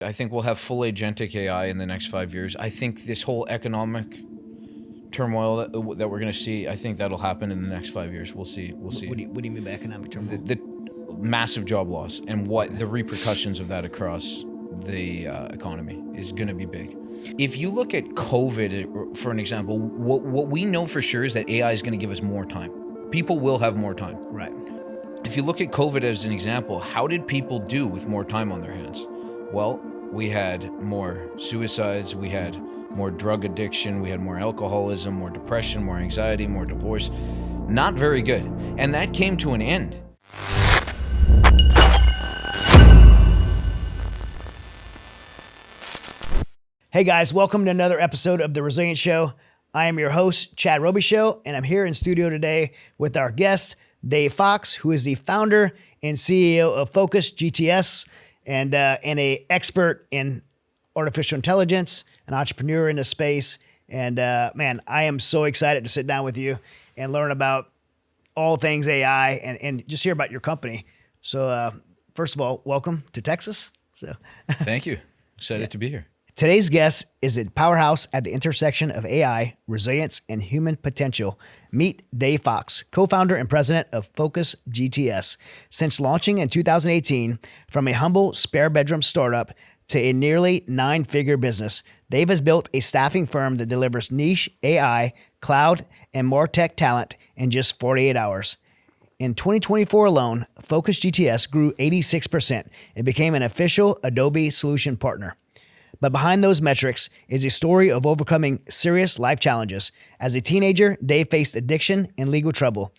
I think we'll have full agentic AI in the next 5 years. I think this whole economic turmoil that we're going to see, I think that'll happen in the next 5 years. We'll see. What do you mean by economic turmoil? The massive job loss and what the repercussions of that across the economy is going to be big. If you look at COVID, for an example, what we know for sure is that AI is going to give us more time. People will have more time. Right. If you look at COVID as an example, how did people do with more time on their hands? Well, we had more suicides, we had more drug addiction, we had more alcoholism, more depression, more anxiety, more divorce. Not very good. And that came to an end. Hey guys, welcome to another episode of The Resilient Show. I am your host, Chad Robichaux, and I'm here in studio today with our guest, Dave Fox, who is the founder and CEO of Focus GTS and a expert in artificial intelligence, an entrepreneur in the space. And man, I am so excited to sit down with you and learn about all things AI and just hear about your company. So first of all, welcome to Texas. So Thank you. Excited to be here. Today's guest is a powerhouse at the intersection of AI, resilience, and human potential. Meet Dave Fox, co-founder and president of Focus GTS. Since launching in 2018, from a humble spare bedroom startup to a nearly 9-figure business, Dave has built a staffing firm that delivers niche AI, cloud, and more tech talent in just 48 hours. In 2024 alone, Focus GTS grew 86% and became an official Adobe solution partner. But behind those metrics is a story of overcoming serious life challenges. As a teenager, Dave faced addiction and legal trouble.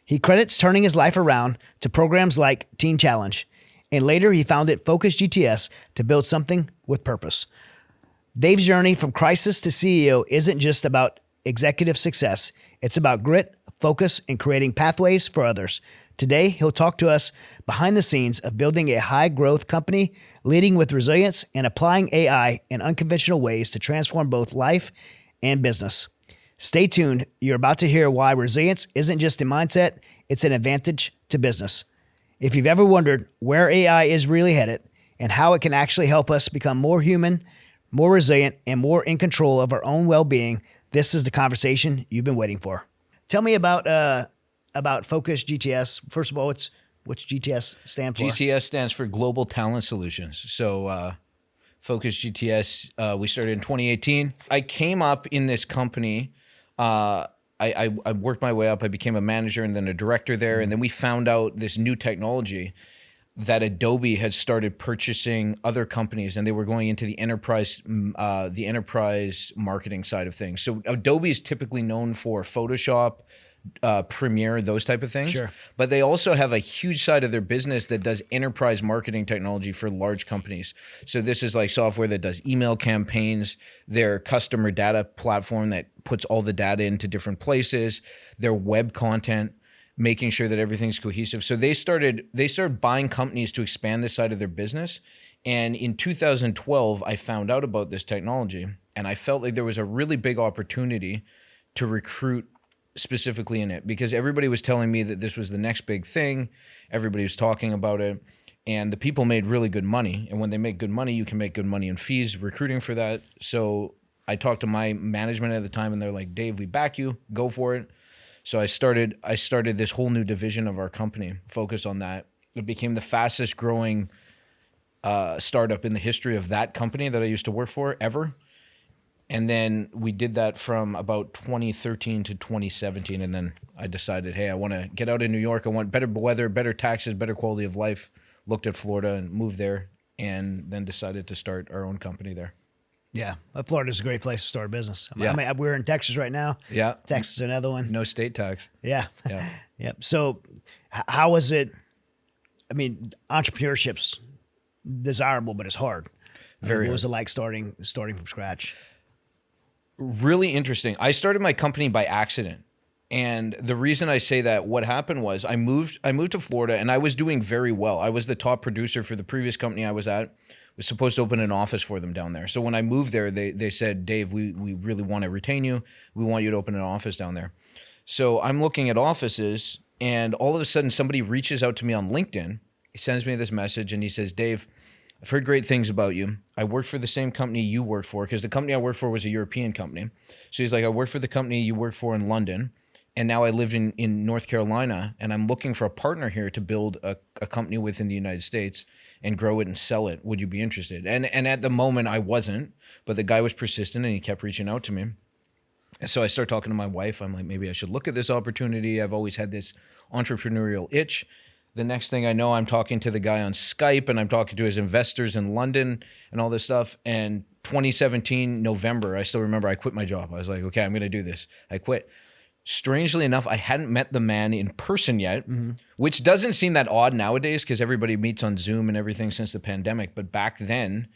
He credits turning his life around to programs like Teen Challenge, and later he founded Focus GTS to build something with purpose. Dave's journey from crisis to CEO isn't just about executive success. It's about grit, focus, and creating pathways for others. Today, he'll talk to us behind the scenes of building a high-growth company, leading with resilience, and applying AI in unconventional ways to transform both life and business. Stay tuned. You're about to hear why resilience isn't just a mindset, it's an advantage to business. If you've ever wondered where AI is really headed and how it can actually help us become more human, more resilient, and more in control of our own well-being, this is the conversation you've been waiting for. Tell me about Focus GTS. First of all, what's GTS stand for? GTS stands for Global Talent Solutions. So Focus GTS, we started in 2018. I came up in this company. I worked my way up. I became a manager and then a director there. And then we found out this new technology that Adobe had started purchasing other companies, and they were going into the enterprise marketing side of things. So Adobe is typically known for Photoshop, Premiere, those type of things. Sure. But they also have a huge side of their business that does enterprise marketing technology for large companies. So this is like software that does email campaigns, their customer data platform that puts all the data into different places, their web content, making sure that everything's cohesive. So they started buying companies to expand this side of their business. And in 2012, I found out about this technology, and I felt like there was a really big opportunity to recruit specifically in it, because everybody was telling me that this was the next big thing. Everybody was talking about it, and the people made really good money. And when they make good money, you can make good money in fees recruiting for that. So I talked to my management at the time, and they're like, Dave, we back you, go for it. So I started this whole new division of our company, focus on that. It became the fastest growing startup in the history of that company that I used to work for ever. And then we did that from about 2013 to 2017. And then I decided, hey, I want to get out of New York. I want better weather, better taxes, better quality of life. Looked at Florida and moved there, and then decided to start our own company there. Yeah, Florida's a great place to start a business. Yeah. I mean, we're in Texas right now. Yeah. Texas is another one. No state tax. Yeah. Yeah. Yep. So how was it? I mean, entrepreneurship's desirable, but it's hard. Very What was it hard. like starting from scratch? Really interesting. I started my company by accident. And the reason I say that, what happened was I moved to Florida, and I was doing very well. I was the top producer for the previous company I was at. Was supposed to open an office for them down there. So when I moved there, they said, Dave, we really want to retain you. We want you to open an office down there. So I'm looking at offices, and all of a sudden somebody reaches out to me on LinkedIn. He sends me this message, and he says, Dave, I've heard great things about you. I worked for the same company you worked for, because the company I worked for was a European company. So he's like, I worked for the company you worked for in London, and now I live in North Carolina, and I'm looking for a partner here to build a company within the United States and grow it and sell it. Would you be interested? And at the moment I wasn't, but the guy was persistent and he kept reaching out to me. And so I start talking to my wife. I'm like, maybe I should look at this opportunity. I've always had this entrepreneurial itch. The next thing I know, I'm talking to the guy on Skype and I'm talking to his investors in London and all this stuff. And 2017, November, I still remember I quit my job. I was like, okay, I'm going to do this. I quit. Strangely enough, I hadn't met the man in person yet, which doesn't seem that odd nowadays because everybody meets on Zoom and everything since the pandemic. But back then,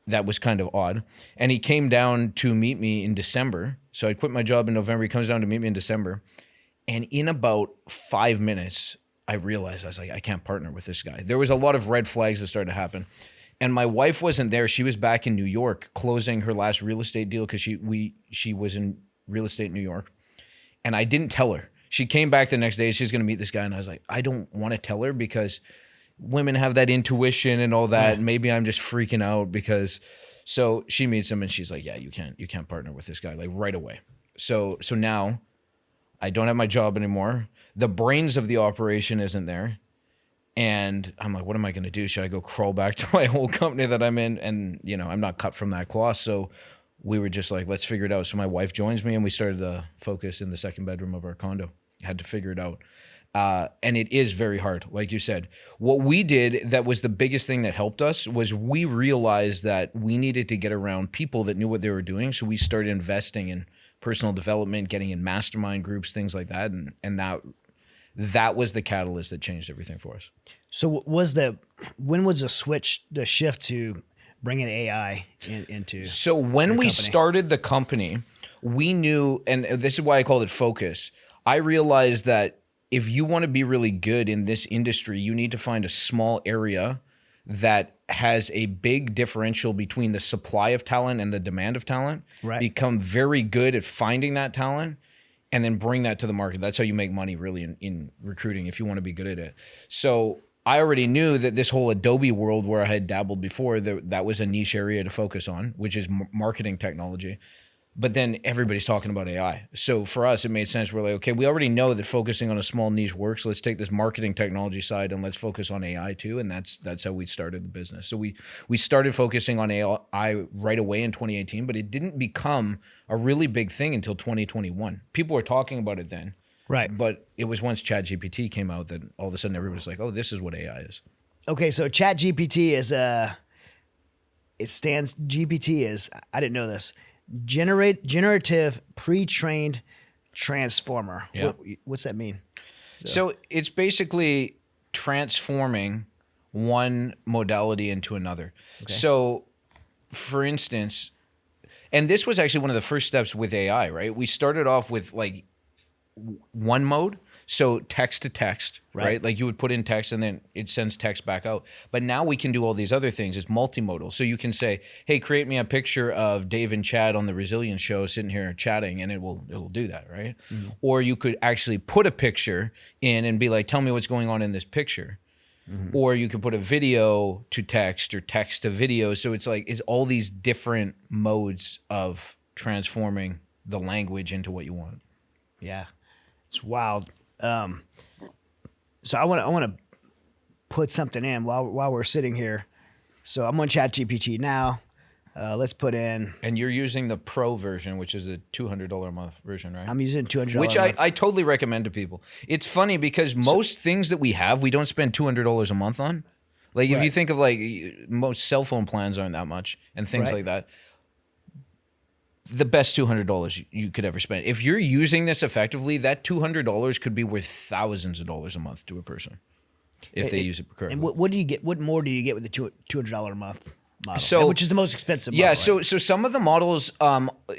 that was kind of odd. And he came down to meet me in December. So I quit my job in November. He comes down to meet me in December. And in about 5 minutes, I realized, I was like, I can't partner with this guy. There was a lot of red flags that started to happen. And my wife wasn't there. She was back in New York closing her last real estate deal because she was in real estate in New York. And I didn't tell her. She came back the next day. She's going to meet this guy. And I was like, I don't want to tell her because women have that intuition and all that. Maybe I'm just freaking out because. So she meets him and she's like, yeah, you can't partner with this guy like right away. So now I don't have my job anymore. The brains of the operation isn't there. And I'm like, what am I going to do? Should I go crawl back to my old company that I'm in? And, I'm not cut from that cloth. So we were just like, let's figure it out. So my wife joins me and we started to focus in the second bedroom of our condo. Had to figure it out. And it is very hard. Like you said, what we did that was the biggest thing that helped us was we realized that we needed to get around people that knew what they were doing. So we started investing in personal development, getting in mastermind groups, things like that. And that was the catalyst that changed everything for us. So when was the shift to bringing AI into? So when we started the company, we knew, and this is why I called it Focus. I realized that if you want to be really good in this industry, you need to find a small area that has a big differential between the supply of talent and the demand of talent. Right. Become very good at finding that talent and then bring that to the market. That's how you make money really in recruiting if you want to be good at it. So I already knew that this whole Adobe world where I had dabbled before, that was a niche area to focus on, which is marketing technology. But then everybody's talking about AI. So for us, it made sense. We're like, okay, we already know that focusing on a small niche works. Let's take this marketing technology side and let's focus on AI too. And that's how we started the business. So we started focusing on AI right away in 2018, but it didn't become a really big thing until 2021. People were talking about it then. Right. But it was once ChatGPT came out that all of a sudden everybody's like, oh, this is what AI is. Okay, so ChatGPT is GPT is, I didn't know this, generative pre-trained transformer. Yeah. What's that mean? So it's basically transforming one modality into another. Okay. So for instance, and this was actually one of the first steps with AI, right? We started off with like one mode. So text to text, right? Like you would put in text and then it sends text back out. But now we can do all these other things. It's multimodal. So you can say, hey, create me a picture of Dave and Chad on the Resilience show sitting here chatting, and it'll do that, right? Mm-hmm. Or you could actually put a picture in and be like, tell me what's going on in this picture. Mm-hmm. Or you could put a video to text or text to video. So it's all these different modes of transforming the language into what you want. Yeah, it's wild. So I want to put something in while we're sitting here. So I'm on ChatGPT now. Let's put in. And you're using the Pro version, which is a $200 a month version, right? I'm using $200. Which I totally recommend to people. It's funny because most things that we have, we don't spend $200 a month on. Like if you think of like most cell phone plans aren't that much and things like that. The best $200 you could ever spend. If you're using this effectively, that $200 could be worth thousands of dollars a month to a person if they use it correctly. And what do you get? What more do you get with the $200 a month model? Which is the most expensive model, right? So some of the models,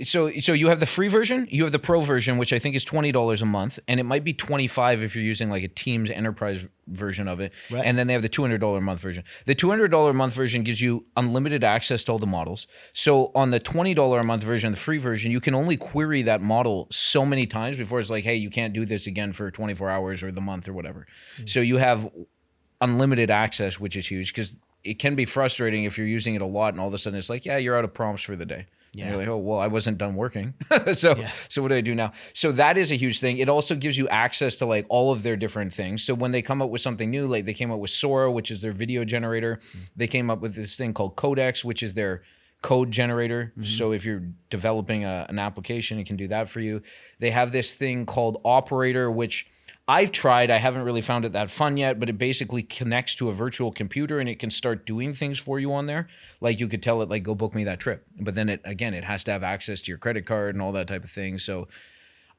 so you have the free version, you have the Pro version, which I think is $20 a month, and it might be $25 if you're using like a Teams Enterprise version of it. Right. And then they have the $200 a month version. The $200 a month version gives you unlimited access to all the models. So on the $20 a month version, the free version, you can only query that model so many times before it's like, hey, you can't do this again for 24 hours or the month or whatever. Mm-hmm. So you have unlimited access, which is huge because it can be frustrating if you're using it a lot and all of a sudden it's like, yeah, you're out of prompts for the day. Yeah. And you're like, oh, well, I wasn't done working. So what do I do now? So that is a huge thing. It also gives you access to like all of their different things. So when they come up with something new, like they came up with Sora, which is their video generator. They came up with this thing called Codex, which is their code generator. So if you're developing an application, it can do that for you. They have this thing called Operator, which I've tried. I haven't really found it that fun yet, but it basically connects to a virtual computer and it can start doing things for you on there. Like you could tell it, like, go book me that trip. But then it has to have access to your credit card and all that type of thing. So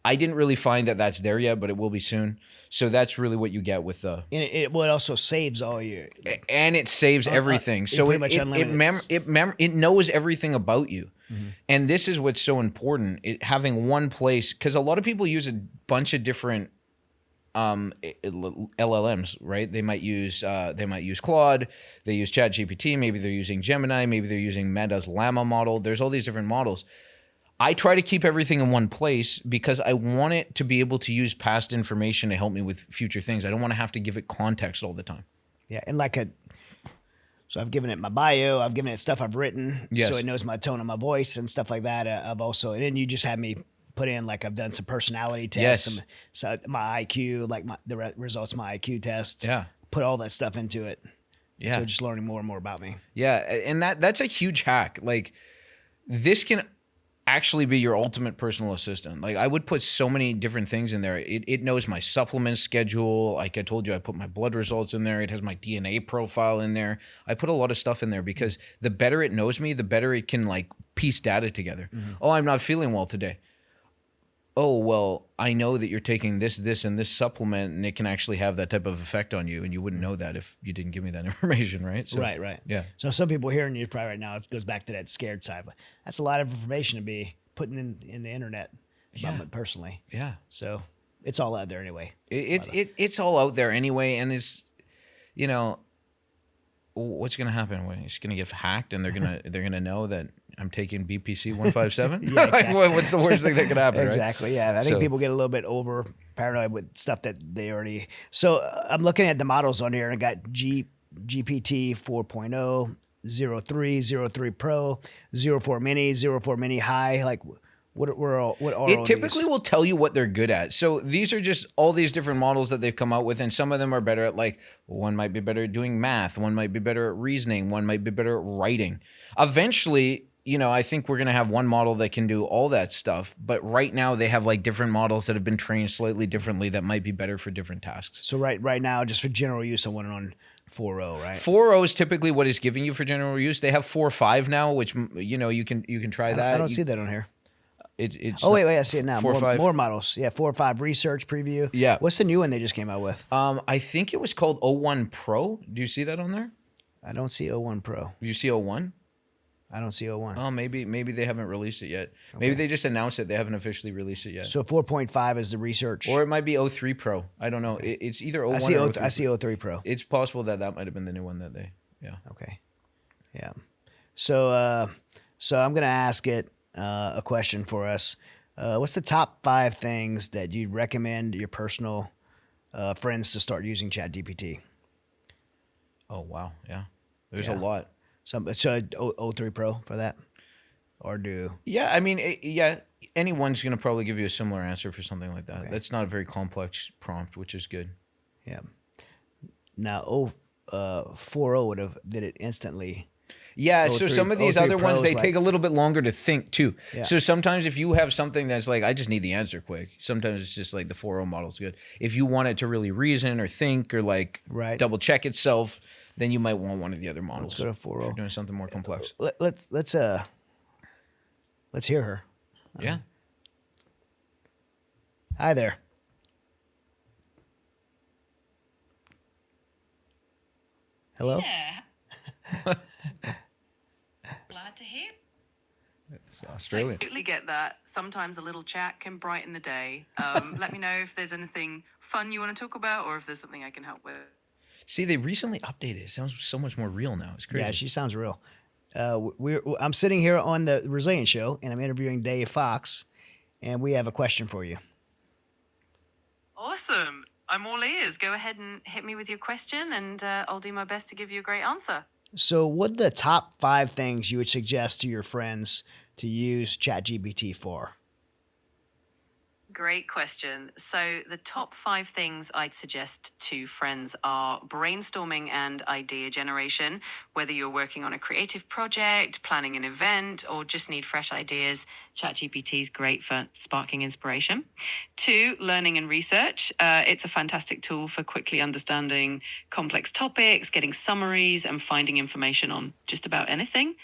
I didn't really find that that's there yet, but it will be soon. So that's really what you get with the. And it also saves all your. And it saves everything. So it knows everything about you. And this is what's so important. Having one place, because a lot of people use a bunch of different LLMs, right? They might use Claude, they use ChatGPT, maybe they're using Gemini, maybe they're using Meta's Llama model. There's all these different models. I try to keep everything in one place because I want it to be able to use past information to help me with future things. I don't want to have to give it context all the time. Yeah, and so I've given it my bio, I've given it stuff I've written, so it knows my tone of my voice and stuff like that. I've also, and then you just had me put in, like, I've done some personality tests, so my IQ, like the results of my IQ test. Yeah. Put all that stuff into it. Yeah. So just learning more and more about me. Yeah. And that's a huge hack. Like, this can actually be your ultimate personal assistant. Like, I would put so many different things in there. It knows my supplement schedule. Like I told you, I put my blood results in there. It has my DNA profile in there. I put a lot of stuff in there because the better it knows me, the better it can, like, piece data together. Oh, I'm not feeling well today. Oh, well, I know that you're taking this, and this supplement, and it can actually have that type of effect on you, and you wouldn't know that if you didn't give me that information, right? So, right. Yeah. So some people hearing you probably right now, it goes back to that scared side, but that's a lot of information to be putting in the internet about me personally. Yeah. So it's all out there anyway. It's all out there anyway, and it's, what's going to happen when it's going to get hacked, and they're gonna know that I'm taking BPC 157. Yeah, exactly. Like, what's the worst thing that could happen? Exactly. Right? Yeah, I think people get a little bit over paranoid with stuff that they already. So I'm looking at the models on here, and I got GPT 4.0, 03, 03 Pro, 04 Mini, 04 Mini High. Like, what are it typically will tell you what they're good at. So these are just all these different models that they've come out with, and some of them are better at, like, one might be better at doing math, one might be better at reasoning, one might be better at writing. Eventually, I think we're going to have one model that can do all that stuff, but right now they have, like, different models that have been trained slightly differently that might be better for different tasks. So right now, just for general use, I want it on 4.0, right? 4.0 is typically what it's giving you for general use. They have 4.5 now, which, you can try that. I don't see that on here. It's wait, I see it now. 4.5. More models. Yeah, 4.5 research preview. Yeah. What's the new one they just came out with? I think it was called 01 Pro. Do you see that on there? I don't see 01 Pro. You see 01? I don't see 01. Oh, maybe they haven't released it yet. Okay. Maybe they just announced it. They haven't officially released it yet. So 4.5 is the research. Or it might be 03 Pro. I don't know. Okay. It's either 01 or 03. I see 03 Pro. It's possible that might have been the new one that they, yeah. Okay. Yeah. So I'm going to ask it a question for us. What's the top 5 things that you'd recommend your personal friends to start using ChatGPT? Oh, wow. Yeah. There's a lot. So 03 Pro for that? Or do... Yeah, I mean, anyone's going to probably give you a similar answer for something like that. Okay. That's not a very complex prompt, which is good. Yeah. Now, 4.0 did it instantly. Yeah, so some of these other ones, they take a little bit longer to think, too. Yeah. So sometimes if you have something that's like, I just need the answer quick, sometimes it's just like the 4.0 model's good. If you want it to really reason or think or, like, double check itself, then you might want one of the other models. Let's go to 4.0. If you're doing something more complex. Let's hear her. Yeah. Hi there. Hello? Yeah. Glad to hear. It's Australian. I totally get that. Sometimes a little chat can brighten the day. Let me know if there's anything fun you want to talk about or if there's something I can help with. See, they recently updated. It sounds so much more real now. It's crazy. Yeah, she sounds real. I'm sitting here on the Resilience Show, and I'm interviewing Dave Fox, and we have a question for you. Awesome. I'm all ears. Go ahead and hit me with your question, and I'll do my best to give you a great answer. So, what are the top 5 things you would suggest to your friends to use ChatGPT for? Great question. So, the top 5 things I'd suggest to friends are brainstorming and idea generation. Whether you're working on a creative project, planning an event, or just need fresh ideas, ChatGPT is great for sparking inspiration. 2, learning and research. It's a fantastic tool for quickly understanding complex topics, getting summaries, and finding information on just about anything.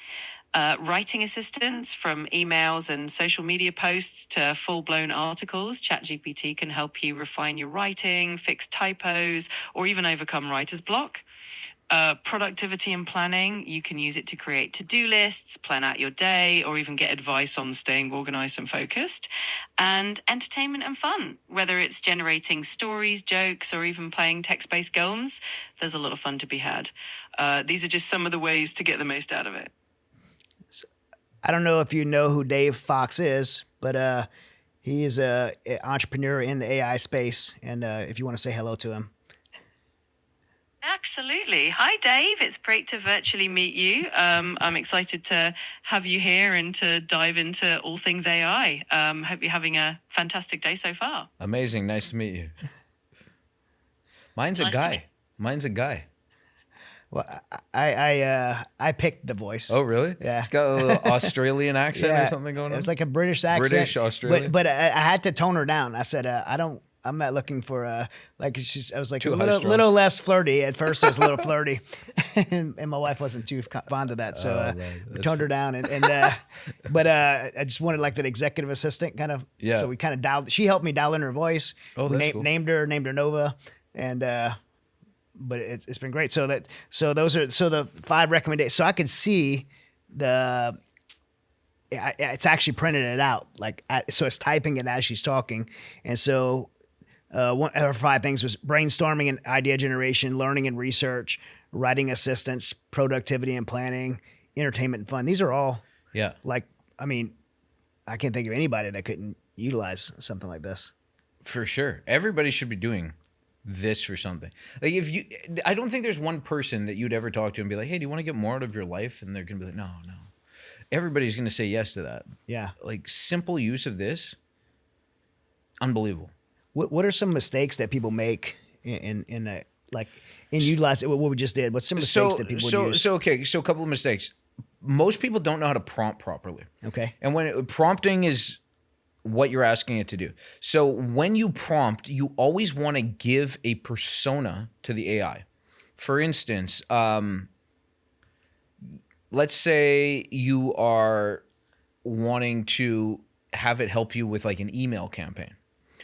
Writing assistance from emails and social media posts to full blown articles. ChatGPT can help you refine your writing, fix typos, or even overcome writer's block. Productivity and planning. You can use it to create to do lists, plan out your day, or even get advice on staying organized and focused. And entertainment and fun. Whether it's generating stories, jokes, or even playing text based games, there's a lot of fun to be had. These are just some of the ways to get the most out of it. I don't know if you know who Dave Fox is, but he is an entrepreneur in the AI space. And if you want to say hello to him. Absolutely. Hi, Dave. It's great to virtually meet you. I'm excited to have you here and to dive into all things AI. Hope you're having a fantastic day so far. Amazing. Nice to meet you. Mine's a Nice to guy. Mine's a guy. Well, I picked the voice. Oh, really? Yeah. It's got a little Australian accent Yeah, or something going on? It was like a British accent. British, Australian? But I had to tone her down. I said, I'm not looking for like I was like Too a high strung. little less flirty. At first, I was a little flirty, and my wife wasn't too fond of that, so man, we that's toned her down. But I just wanted like that executive assistant kind of. Yeah. So we kind of dialed. She helped me dial in her voice. Oh, We that's cool. named her Nova, and but it's been great. So those are the 5 recommendations. So I could see the. It's actually printed it out, so it's typing it as she's talking, and so one of our 5 things was brainstorming and idea generation, learning and research, writing assistance, productivity and planning, entertainment and fun. These are all Yeah. I can't think of anybody that couldn't utilize something like this. For sure. Everybody should be doing this for something. Like I don't think there's one person that you'd ever talk to and be like, hey, do you want to get more out of your life? And they're going to be like, no. Everybody's going to say yes to that. Yeah. Like simple use of this, unbelievable. What are some mistakes that people make in utilizing what we just did? What's some mistakes that people would use? So a couple of mistakes. Most people don't know how to prompt properly. Okay. And prompting is what you're asking it to do. So when you prompt, you always want to give a persona to the AI. For instance, let's say you are wanting to have it help you with like an email campaign.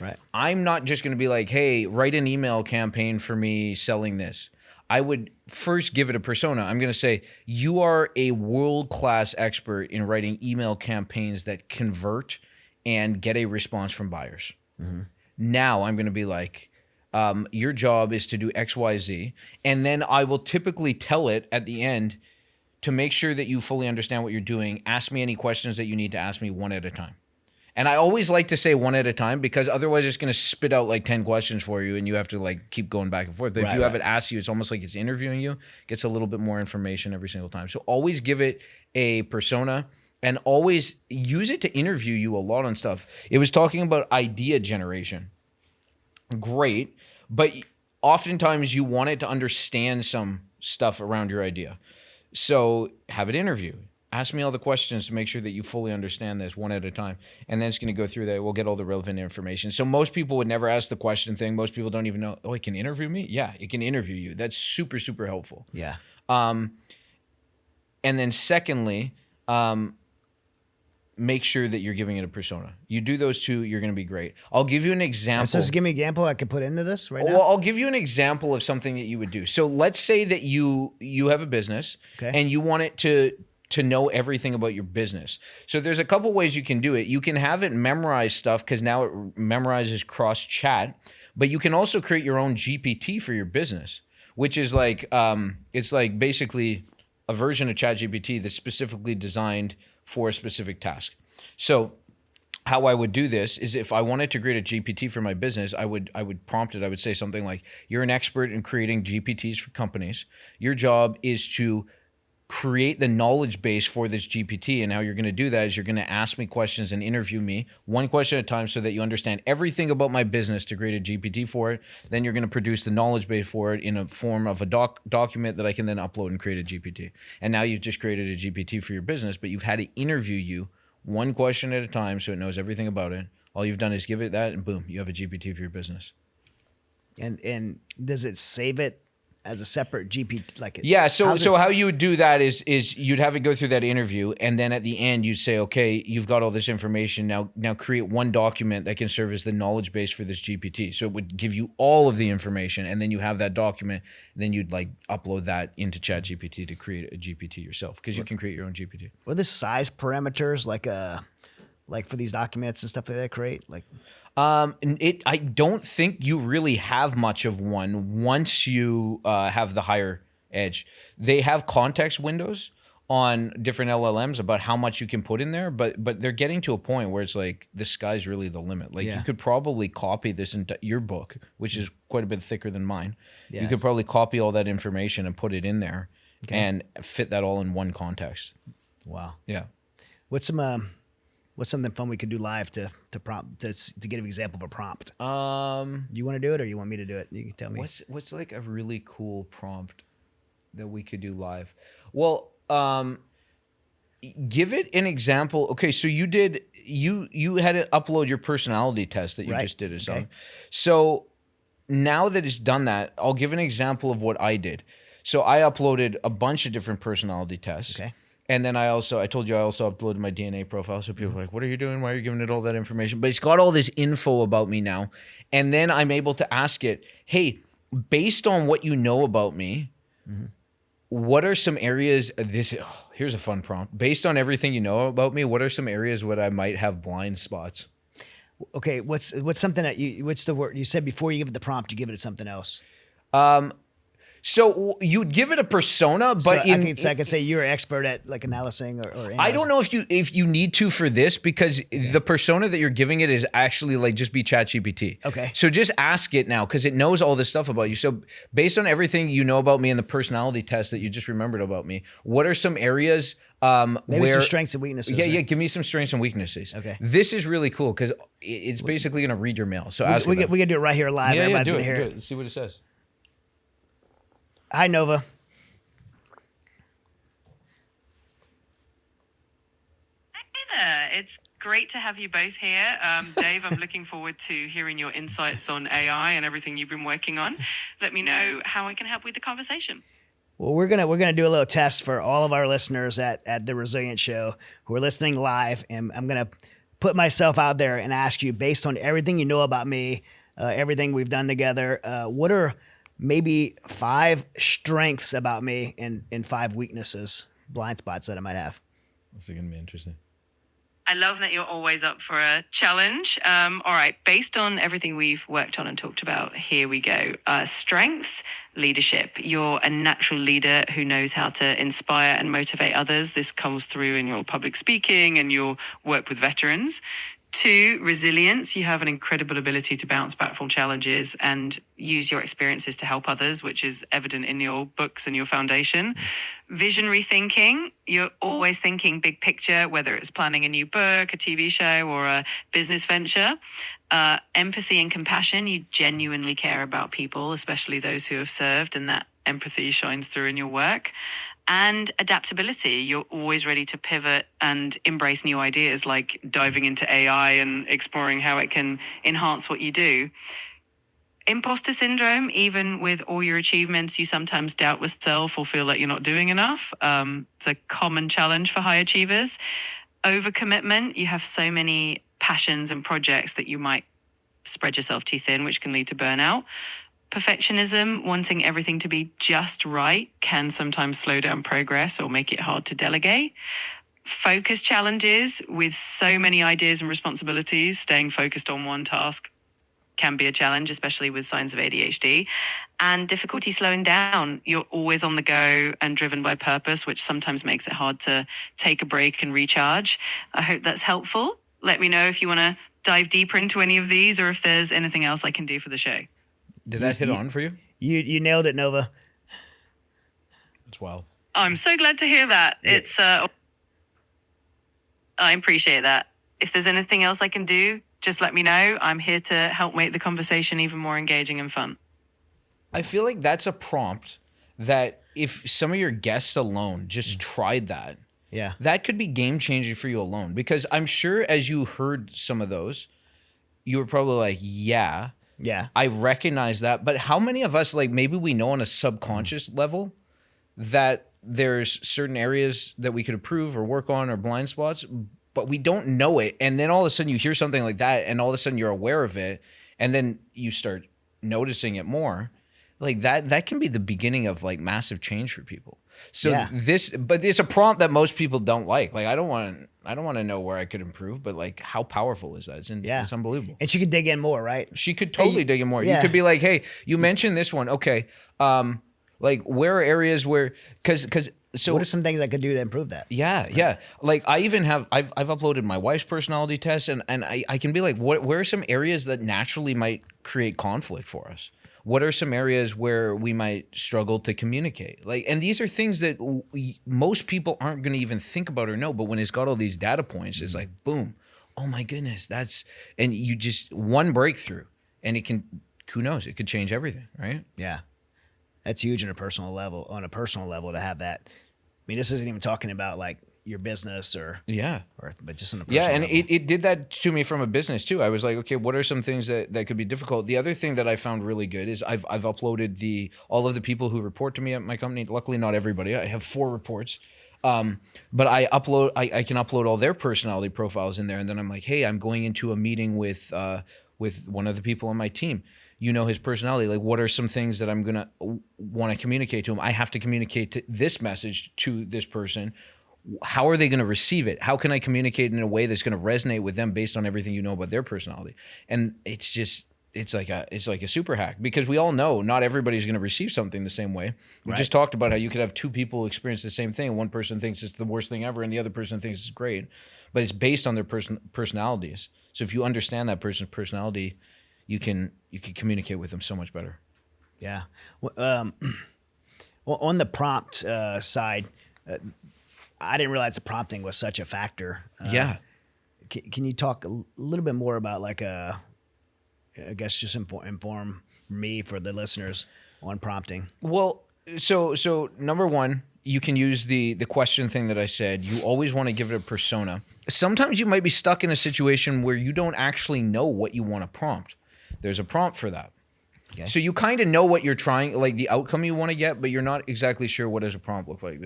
Right. I'm not just going to be like, hey, write an email campaign for me selling this. I would first give it a persona. I'm going to say, you are a world-class expert in writing email campaigns that convert and get a response from buyers. Mm-hmm. Now I'm going to be like, your job is to do X, Y, Z. And then I will typically tell it at the end to make sure that you fully understand what you're doing. Ask me any questions that you need to ask me one at a time. And I always like to say one at a time because otherwise it's going to spit out like 10 questions for you and you have to like keep going back and forth. But if you have it ask you, it's almost like it's interviewing you, gets a little bit more information every single time. So always give it a persona and always use it to interview you a lot on stuff. It was talking about idea generation. Great. But oftentimes you want it to understand some stuff around your idea. So have it interview. Ask me all the questions to make sure that you fully understand this one at a time. And then it's going to go through that. We'll get all the relevant information. So most people would never ask the question thing. Most people don't even know, oh, it can interview me? Yeah, it can interview you. That's super, super helpful. Yeah. And then secondly, make sure that you're giving it a persona. You do those 2, you're going to be great. I'll give you an example. So just give me an example I could put into this right now. Well, I'll give you an example of something that you would do. So let's say that you have a business and you want it to know everything about your business. So there's a couple ways you can do it. You can have it memorize stuff because now it memorizes cross chat, but you can also create your own GPT for your business, which is like, it's like basically a version of ChatGPT that's specifically designed for a specific task. So how I would do this is if I wanted to create a GPT for my business, I would prompt it. I would say something like, you're an expert in creating GPTs for companies. Your job is to create the knowledge base for this GPT. And how you're going to do that is you're going to ask me questions and interview me one question at a time so that you understand everything about my business to create a GPT for it. Then you're going to produce the knowledge base for it in a form of a document that I can then upload and create a GPT. And now you've just created a GPT for your business, but you've had to interview you one question at a time so it knows everything about it. All you've done is give it that and boom, you have a GPT for your business. And does it save it as a separate GPT? Like yeah, so how you would do that is you'd have it go through that interview, and then at the end you'd say, okay, you've got all this information now create one document that can serve as the knowledge base for this GPT. So it would give you all of the information, and then you have that document, and then you'd like upload that into ChatGPT to create a GPT yourself, because you can create your own GPT. What are the size parameters like for these documents and stuff that they create? Like I don't think you really have much of one once you have the higher edge. They have context windows on different LLMs about how much you can put in there, but they're getting to a point where it's like the sky's really the limit. Like you could probably copy this into your book, which is quite a bit thicker than mine. You could probably copy all that information and put it in there and fit that all in one context. Wow. Yeah. What's something fun we could do live to prompt to get an example of a prompt? You want to do it, or you want me to do it? You can tell me. What's like a really cool prompt that we could do live? Well, give it an example. Okay, so you had to upload your personality test that you just did or something. So now that it's done that, I'll give an example of what I did. So I uploaded a bunch of different personality tests. Okay. And then I told you I also uploaded my DNA profile. So people are like, what are you doing? Why are you giving it all that information? But it's got all this info about me now. And then I'm able to ask it, hey, based on what you know about me, what are some areas here's a fun prompt. Based on everything you know about me, what are some areas where I might have blind spots? Okay, what's something that what's the word you said before you give it the prompt, you give it something else? So you'd give it a persona, but so I can say you're an expert at like analyzing or analyzing. I don't know if you need to for this, because the persona that you're giving it is actually like just be ChatGPT. Okay. So just ask it now, because it knows all this stuff about you. So based on everything you know about me and the personality test that you just remembered about me, what are some areas maybe some strengths and weaknesses? Yeah, give me some strengths and weaknesses. Okay. This is really cool because it's basically going to read your mail. So we can do it right here live. Everybody's going to hear it. Let's see what it says. Hi, Nova. Hey there. It's great to have you both here. Dave, I'm looking forward to hearing your insights on AI and everything you've been working on. Let me know how I can help with the conversation. Well, we're gonna do a little test for all of our listeners at the Resilient Show who are listening live, and I'm gonna put myself out there and ask you, based on everything you know about me, everything we've done together, what are maybe 5 strengths about me and 5 weaknesses, blind spots that I might have? This is gonna be interesting. I love that you're always up for a challenge. All right, based on everything we've worked on and talked about, here we go. Strengths, leadership. You're a natural leader who knows how to inspire and motivate others. This comes through in your public speaking and your work with veterans. 2, resilience. You have an incredible ability to bounce back from challenges and use your experiences to help others, which is evident in your books and your foundation. Visionary thinking. You're always thinking big picture, whether it's planning a new book, a TV show, or a business venture. Empathy and compassion. You genuinely care about people, especially those who have served, and that empathy shines through in your work. And adaptability. You're always ready to pivot and embrace new ideas, like diving into AI and exploring how it can enhance what you do. Imposter syndrome. Even with all your achievements, you sometimes doubt yourself or feel like you're not doing enough. It's a common challenge for high achievers. Overcommitment. You have so many passions and projects that you might spread yourself too thin, which can lead to burnout. Perfectionism, wanting everything to be just right, can sometimes slow down progress or make it hard to delegate. Focus challenges. With so many ideas and responsibilities, staying focused on one task can be a challenge, especially with signs of ADHD. And difficulty slowing down. You're always on the go and driven by purpose, which sometimes makes it hard to take a break and recharge. I hope that's helpful. Let me know if you want to dive deeper into any of these, or if there's anything else I can do for the show. Did that hit on for you? You nailed it, Nova. That's wild. I'm so glad to hear that. It's I appreciate that. If there's anything else I can do, just let me know. I'm here to help make the conversation even more engaging and fun. I feel like that's a prompt that if some of your guests alone just tried that, Yeah. that could be game changing for you alone. Because I'm sure as you heard some of those, you were probably like, yeah, I recognize that. But how many of us, like maybe we know on a subconscious level that there's certain areas that we could improve or work on or blind spots, but we don't know it. And then all of a sudden you hear something like that and all of a sudden you're aware of it and then you start noticing it more. Like that can be the beginning of like massive change for people. So but it's a prompt that most people don't like. Like I don't want to know where I could improve, but like how powerful is that? It's unbelievable. And she could dig in more, right? She could totally dig in more. Yeah. You could be like, hey, you mentioned this one. Okay. Like where are areas where, so what are some things I could do to improve that? Yeah. Like I even have, I've uploaded my wife's personality test and I can be like, where are some areas that naturally might create conflict for us? What are some areas where we might struggle to communicate? Like, and these are things that most people aren't going to even think about or know. But when it's got all these data points, it's like, boom, oh my goodness, and you just one breakthrough and it can, who knows, it could change everything, right? Yeah. That's huge on a personal level to have that. I mean, this isn't even talking about like your business but just on a personal and level. it did that to me from a business too. I was like, okay, what are some things that could be difficult? The other thing that I found really good is I've uploaded all of the people who report to me at my company. Luckily, not everybody. I have 4 reports. But I can upload all their personality profiles in there. And then I'm like, hey, I'm going into a meeting with one of the people on my team. You know his personality. Like, what are some things that I'm going to want to communicate to him? I have to communicate this message to this person. How are they going to receive it? How can I communicate in a way that's going to resonate with them based on everything you know about their personality? And it's like a super hack because we all know not everybody's going to receive something the same way. We just talked about how you could have 2 people experience the same thing. One person thinks it's the worst thing ever and the other person thinks it's great, but it's based on their personalities. So if you understand that person's personality, you can communicate with them so much better. Yeah. Well, on the prompt side, I didn't realize the prompting was such a factor. Can you talk a little bit more about like I guess just inform me for the listeners on prompting? Well, so number one, you can use the question thing that I said. You always want to give it a persona. Sometimes you might be stuck in a situation where you don't actually know what you want to prompt. There's a prompt for that. Okay. So you kind of know what you're trying, like the outcome you want to get, but you're not exactly sure what does a prompt look like.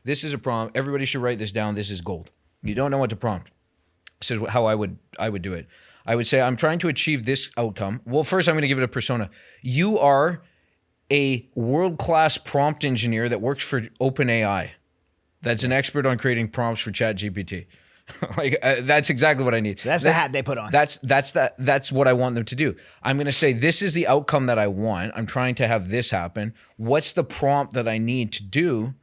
This is a prompt. Everybody should write this down. This is gold. You don't know what to prompt. This is how I would do it. I would say, I'm trying to achieve this outcome. Well, first I'm going to give it a persona. You are a world-class prompt engineer that works for OpenAI. That's an expert on creating prompts for ChatGPT. That's exactly what I need. So that's the hat they put on. That's what I want them to do. I'm going to say, this is the outcome that I want. I'm trying to have this happen. What's the prompt that I need to do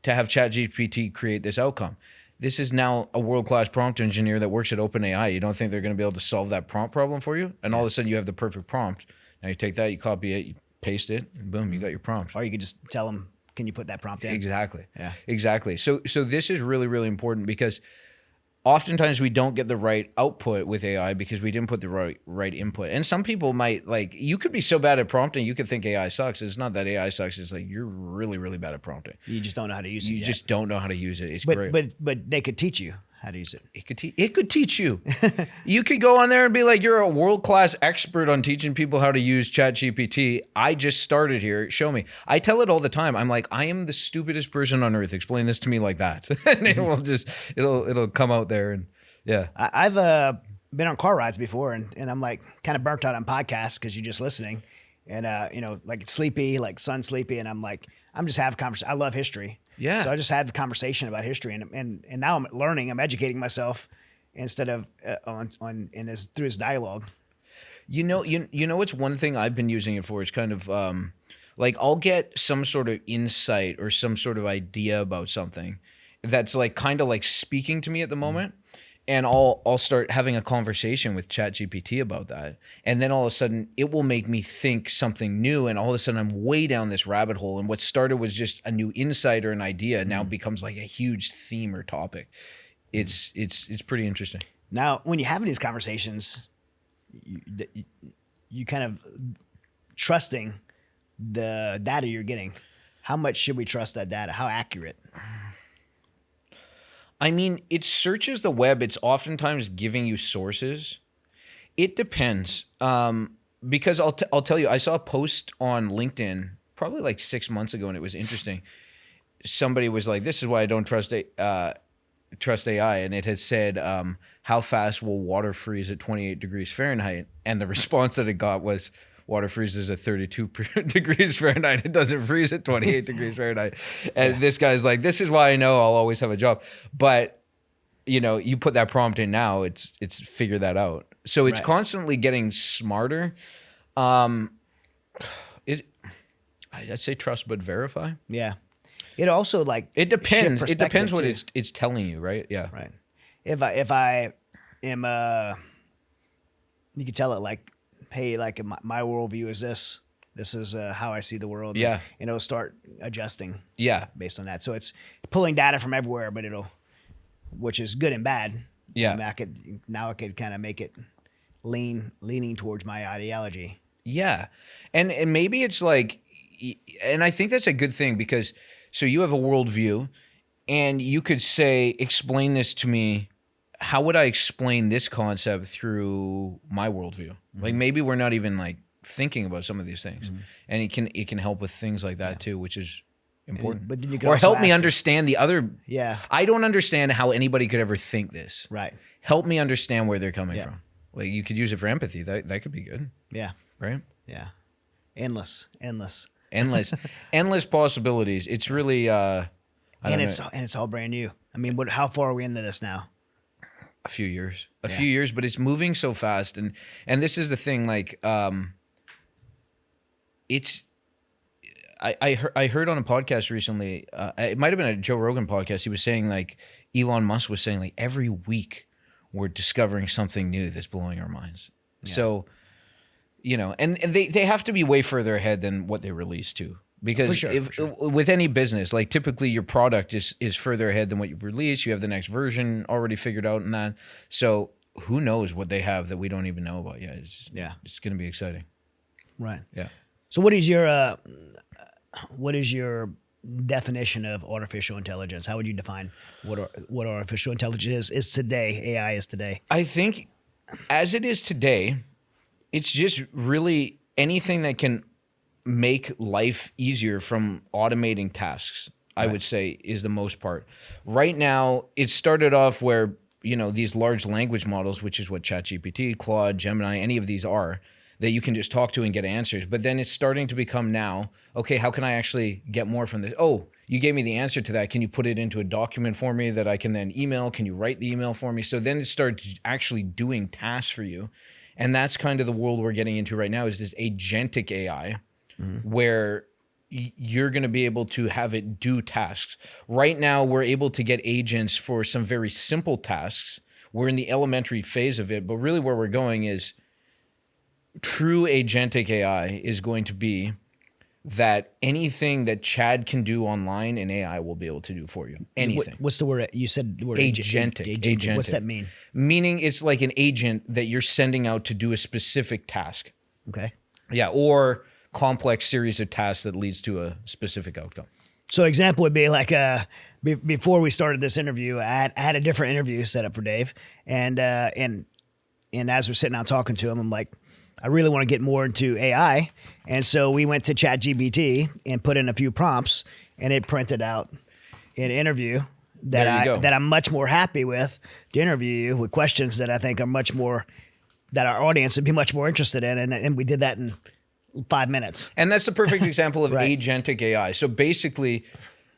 to have ChatGPT create this outcome? This is now a world-class prompt engineer that works at OpenAI. You don't think they're going to be able to solve that prompt problem for you? And all of a sudden you have the perfect prompt. Now you take that, you copy it, you paste it, and boom, you got your prompt. Or you could just tell them, can you put that prompt in? Exactly. Yeah. Exactly. So this is really, really important because oftentimes we don't get the right output with AI because we didn't put the right input. And some people might, like, you could be so bad at prompting, you could think AI sucks. It's not that AI sucks. It's like you're really, really bad at prompting. You just don't know how to use it. You just don't know how to use it. It's great. But they could teach you how to use it. It could teach you. You could go on there and be like, you're a world-class expert on teaching people how to use ChatGPT. I just started here. Show me. I tell it all the time. I'm like, I am the stupidest person on earth. Explain this to me like that. And it'll come out there. And yeah. I've been on car rides before and I'm like kind of burnt out on podcasts because you're just listening and, like it's sleepy, like sun sleepy. And I'm like, I'm just having conversation. I love history. Yeah. So I just had the conversation about history and now I'm learning, I'm educating myself instead of through his dialogue. You know, what's one thing I've been using it for is kind of like I'll get some sort of insight or some sort of idea about something that's like kind of like speaking to me at the moment. and I'll start having a conversation with ChatGPT about that. And then all of a sudden it will make me think something new. And all of a sudden I'm way down this rabbit hole. And what started was just a new insight or an idea now becomes like a huge theme or topic. It's pretty interesting. Now, when you're having these conversations, you kind of trusting the data you're getting. How much should we trust that data? How accurate? I mean, it searches the web. It's oftentimes giving you sources. It depends. Because I'll tell you, I saw a post on LinkedIn probably like 6 months ago, and it was interesting. Somebody was like, "This is why I don't trust AI," and it had said, "How fast will water freeze at 28 degrees Fahrenheit?" And the response that it got was, "Water freezes at 32 degrees Fahrenheit. It doesn't freeze at 28 degrees Fahrenheit." And this guy's like, "This is why I know I'll always have a job." But you put that prompt in now, it's figure that out. So it's constantly getting smarter. I'd say trust but verify. Yeah. It also it depends. It depends what it's telling you, right? Yeah. Right. If I am you can tell it like, hey, like my worldview is this. This is how I see the world. Yeah. And it'll start adjusting. Yeah. Based on that. So it's pulling data from everywhere, but which is good and bad. Yeah. I could kind of make it leaning towards my ideology. Yeah. And maybe it's like, and I think that's a good thing because so you have a worldview and you could say, explain this to me. How would I explain this concept through my worldview? Mm-hmm. Like maybe we're not even like thinking about some of these things, mm-hmm. and it can help with things like that too, which is important. But then you can or help me understand the other. Yeah, I don't understand how anybody could ever think this. Right. Help me understand where they're coming from. Like you could use it for empathy. That could be good. Yeah. Right. Yeah. Endless possibilities. It's really it's all brand new. I mean, how far are we into this now? A few years, but it's moving so fast. And this is the thing, like, I heard on a podcast recently, it might've been a Joe Rogan podcast. He was saying like, Elon Musk was saying like every week we're discovering something new that's blowing our minds. Yeah. So, and they have to be way further ahead than what they release too. Because with any business, like typically your product is further ahead than what you release. You have the next version already figured out and that. So who knows what they have that we don't even know about yet. It's going to be exciting. Right. Yeah. So what is your definition of artificial intelligence? How would you define what artificial intelligence is today, AI is today? I think as it is today, it's just really anything that can make life easier from automating tasks, I would say, is the most part. Right now, it started off where, these large language models, which is what ChatGPT, Claude, Gemini, any of these are, that you can just talk to and get answers. But then it's starting to become now, okay, how can I actually get more from this? Oh, you gave me the answer to that. Can you put it into a document for me that I can then email? Can you write the email for me? So then it starts actually doing tasks for you. And that's kind of the world we're getting into right now, is this agentic AI, where you're going to be able to have it do tasks. Right now, we're able to get agents for some very simple tasks. We're in the elementary phase of it, but really where we're going is true agentic AI is going to be that anything that Chad can do online, an AI will be able to do for you. Anything. What's the word? You said the word agentic. What's that mean? Meaning it's like an agent that you're sending out to do a specific task. Okay. Yeah, or complex series of tasks that leads to a specific outcome. So example would be like before we started this interview, I had a different interview set up for Dave, and as we're sitting out talking to him, I'm like, I really want to get more into AI, and so we went to ChatGPT and put in a few prompts, and it printed out an interview that I'm much more happy with to interview you with questions that I think are much more that our audience would be much more interested in, and we did that in 5 minutes. And that's the perfect example of agentic AI. So basically,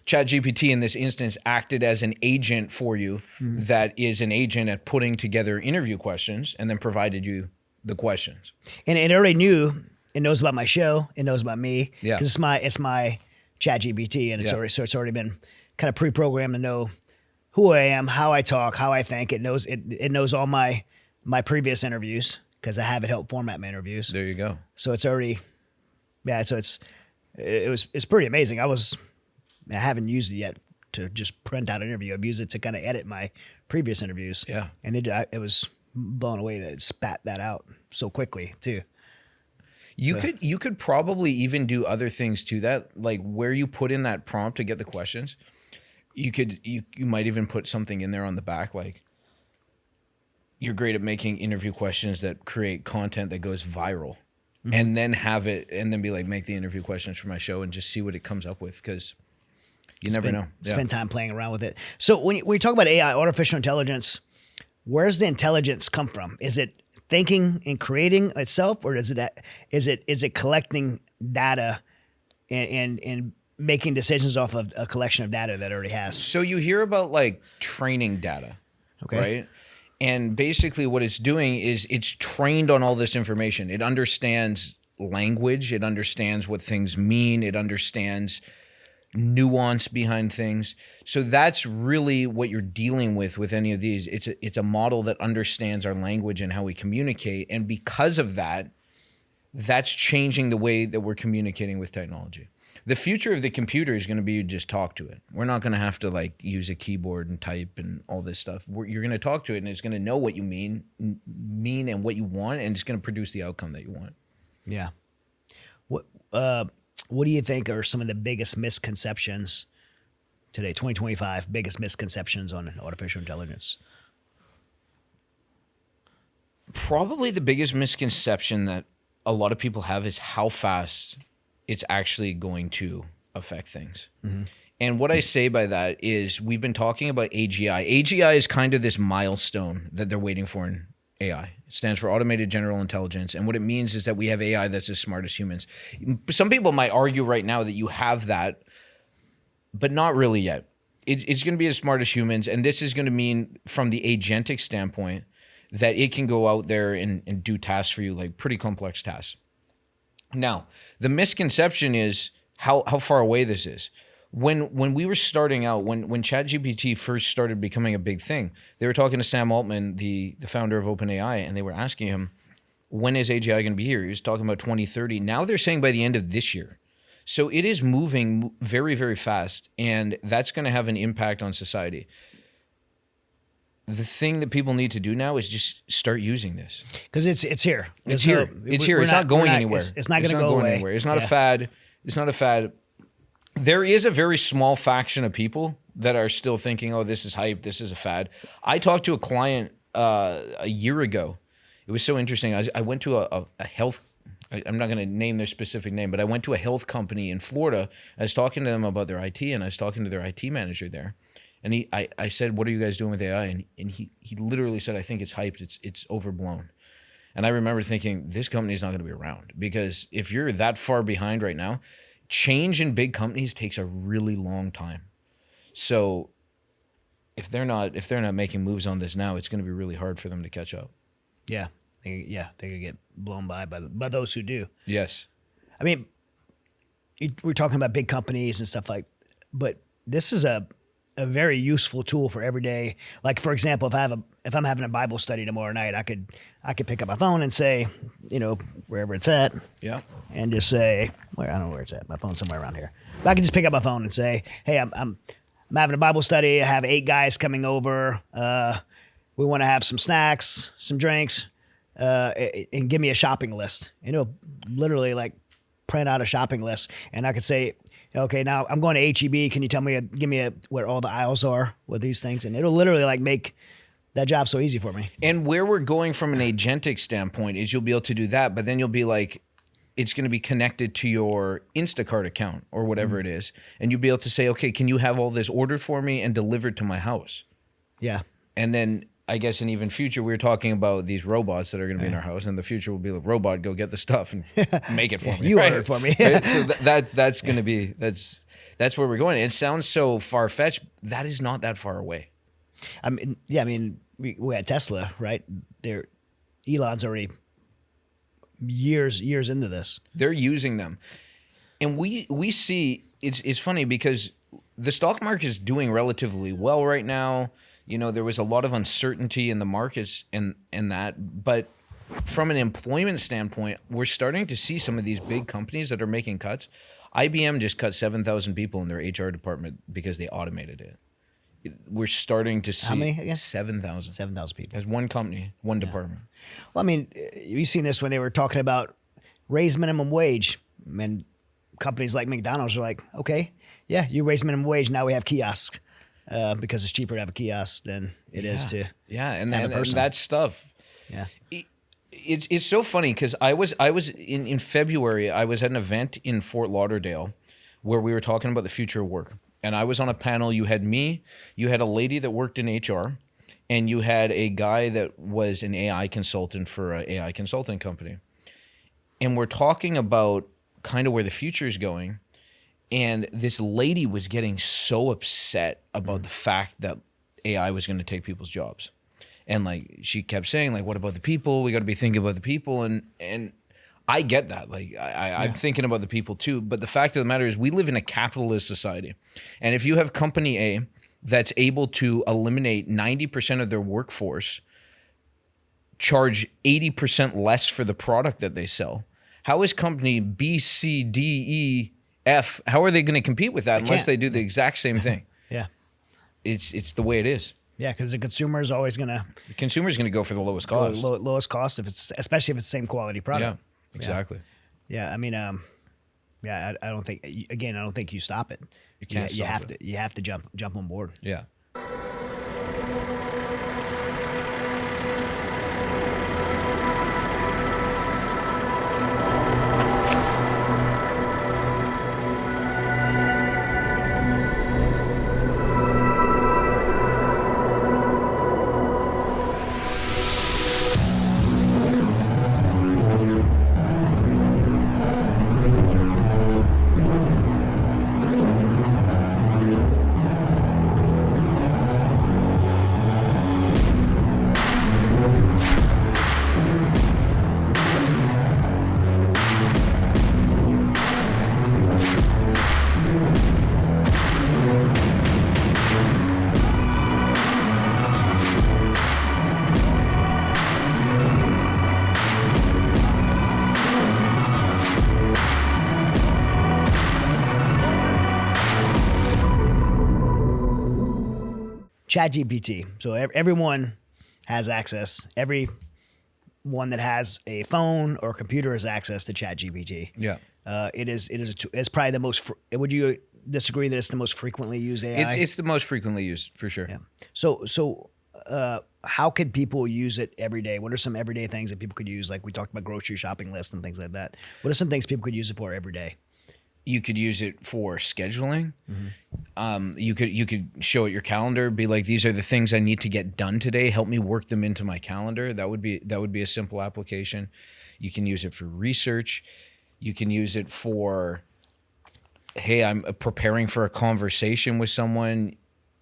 ChatGPT in this instance acted as an agent for you that is an agent at putting together interview questions and then provided you the questions. And it already knew, it knows about my show, it knows about me. Yeah. Because it's my ChatGPT, and it's already been kind of pre-programmed to know who I am, how I talk, how I think. It knows all my previous interviews because I have it help format my interviews. There you go. So it's already, so it's pretty amazing. I haven't used it yet to just print out an interview. I've used it to kind of edit my previous interviews. Yeah. And it was blown away that it spat that out so quickly too. You could probably even do other things to that, like where you put in that prompt to get the questions. You might even put something in there on the back, like you're great at making interview questions that create content that goes viral, and then have it, and then be like, make the interview questions for my show, and just see what it comes up with, because you never know. Spend time playing around with it. So when you talk about AI, artificial intelligence, where's the intelligence come from? Is it thinking and creating itself, or is it collecting data and making decisions off of a collection of data that it already has? So you hear about like training data, right? And basically what it's doing is it's trained on all this information. It understands language. It understands what things mean. It understands nuance behind things. So that's really what you're dealing with any of these. It's a model that understands our language and how we communicate. And because of that, that's changing the way that we're communicating with technology. The future of the computer is going to be you just talk to it. We're not going to have to like use a keyboard and type and all this stuff. You're going to talk to it, and it's going to know what you mean and what you want, and it's going to produce the outcome that you want. Yeah. What do you think are some of the biggest misconceptions today, 2025, biggest misconceptions on artificial intelligence? Probably the biggest misconception that a lot of people have is how fast it's actually going to affect things. Mm-hmm. And what I say by that is we've been talking about AGI. AGI is kind of this milestone that they're waiting for in AI. It stands for Automated General Intelligence. And what it means is that we have AI that's as smart as humans. Some people might argue right now that you have that, but not really yet. It's going to be as smart as humans. And this is going to mean, from the agentic standpoint, that it can go out there and do tasks for you, like pretty complex tasks. Now, the misconception is how far away this is. When we were starting out, when ChatGPT first started becoming a big thing, they were talking to Sam Altman, the founder of OpenAI, and they were asking him, when is AGI going to be here? He was talking about 2030. Now they're saying by the end of this year. So it is moving very, very fast, and that's going to have an impact on society. The thing that people need to do now is just start using this. Because it's here. It's here. It's here. It's not going anywhere. It's not going to go away. Anywhere. It's not a fad. It's not a fad. There is a very small faction of people that are still thinking, oh, this is hype. This is a fad. I talked to a client a year ago. It was so interesting. I went to a health, I'm not going to name their specific name, but I went to a health company in Florida. I was talking to them about their IT, and I was talking to their IT manager there. And I said, what are you guys doing with AI? And he literally said, I think it's hyped. It's overblown. And I remember thinking, this company is not going to be around, because if you're that far behind right now, change in big companies takes a really long time. So if they're not making moves on this now, it's going to be really hard for them to catch up. Yeah. They're going to get blown by those who do. Yes. I mean, we're talking about big companies and stuff but this is a very useful tool for every day. Like, for example, if I'm having a Bible study tomorrow night, I could pick up my phone and say, wherever it's at. Yeah. And just say, I don't know where it's at. My phone's somewhere around here. But I can just pick up my phone and say, hey, I'm having a Bible study. I have 8 guys coming over. We want to have some snacks, some drinks, and give me a shopping list. It'll literally like print out a shopping list, and I could say, okay, now I'm going to H-E-B. Can you give me where all the aisles are with these things? And it'll literally like make that job so easy for me. And where we're going from an agentic standpoint is you'll be able to do that, but then you'll be like, it's going to be connected to your Instacart account or whatever it is. And you'll be able to say, okay, can you have all this ordered for me and delivered to my house? Yeah. And then I guess in even future, we were talking about these robots that are going to be in our house, and the future will be like, robot, go get the stuff and make it for me. You order it for me. Right? So that's going to be, that's where we're going. It sounds so far-fetched. That is not that far away. I mean, we had Tesla, right? Elon's already years into this. They're using them. And we see, it's funny because the stock market is doing relatively well right now. You know, there was a lot of uncertainty in the markets and that, but from an employment standpoint, we're starting to see some of these big companies that are making cuts. IBM just cut 7,000 people in their HR department because they automated it. We're starting to see How many again? 7,000. 7,000 people. As one company, one department. Well, I mean, you've seen this when they were talking about raise minimum wage, and companies like McDonald's are like, okay, yeah, you raise minimum wage. Now we have kiosks because it's cheaper to have a kiosk than it is to and have a person. that stuff. Yeah. It's so funny because I was in February, I was at an event in Fort Lauderdale where we were talking about the future of work. And I was on a panel. You had me, you had a lady that worked in HR, and you had a guy that was an AI consultant for an AI consulting company. And we're talking about kind of where the future is going. And this lady was getting so upset about the fact that AI was going to take people's jobs. And like she kept saying, like, what about the people? We got to be thinking about the people. And I get that. Like I'm thinking about the people too. But the fact of the matter is we live in a capitalist society. And if you have company A that's able to eliminate 90% of their workforce, charge 80% less for the product that they sell, how is company B, C, D, E, F, how are they going to compete with that unless they do the exact same thing? Yeah. It's the way it is. Yeah, because the consumer is always going to The consumer is going to go for the lowest cost. lowest cost especially if it's the same quality product. Yeah, exactly. Yeah, I mean, I don't think you stop it. You can't. You stop it. You have to jump on board. Yeah. ChatGPT. So everyone has access. Everyone that has a phone or computer has access to ChatGPT. Yeah. It's probably the most. Would you disagree that it's the most frequently used AI? It's the most frequently used for sure. Yeah. So how could people use it every day? What are some everyday things that people could use? Like we talked about grocery shopping lists and things like that. What are some things people could use it for every day? You could use it for scheduling. You could show it your calendar, be like, these are the things I need to get done today. Help me work them into my calendar. That would be a simple application. You can use it for research. You can use it for, hey, I'm preparing for a conversation with someone.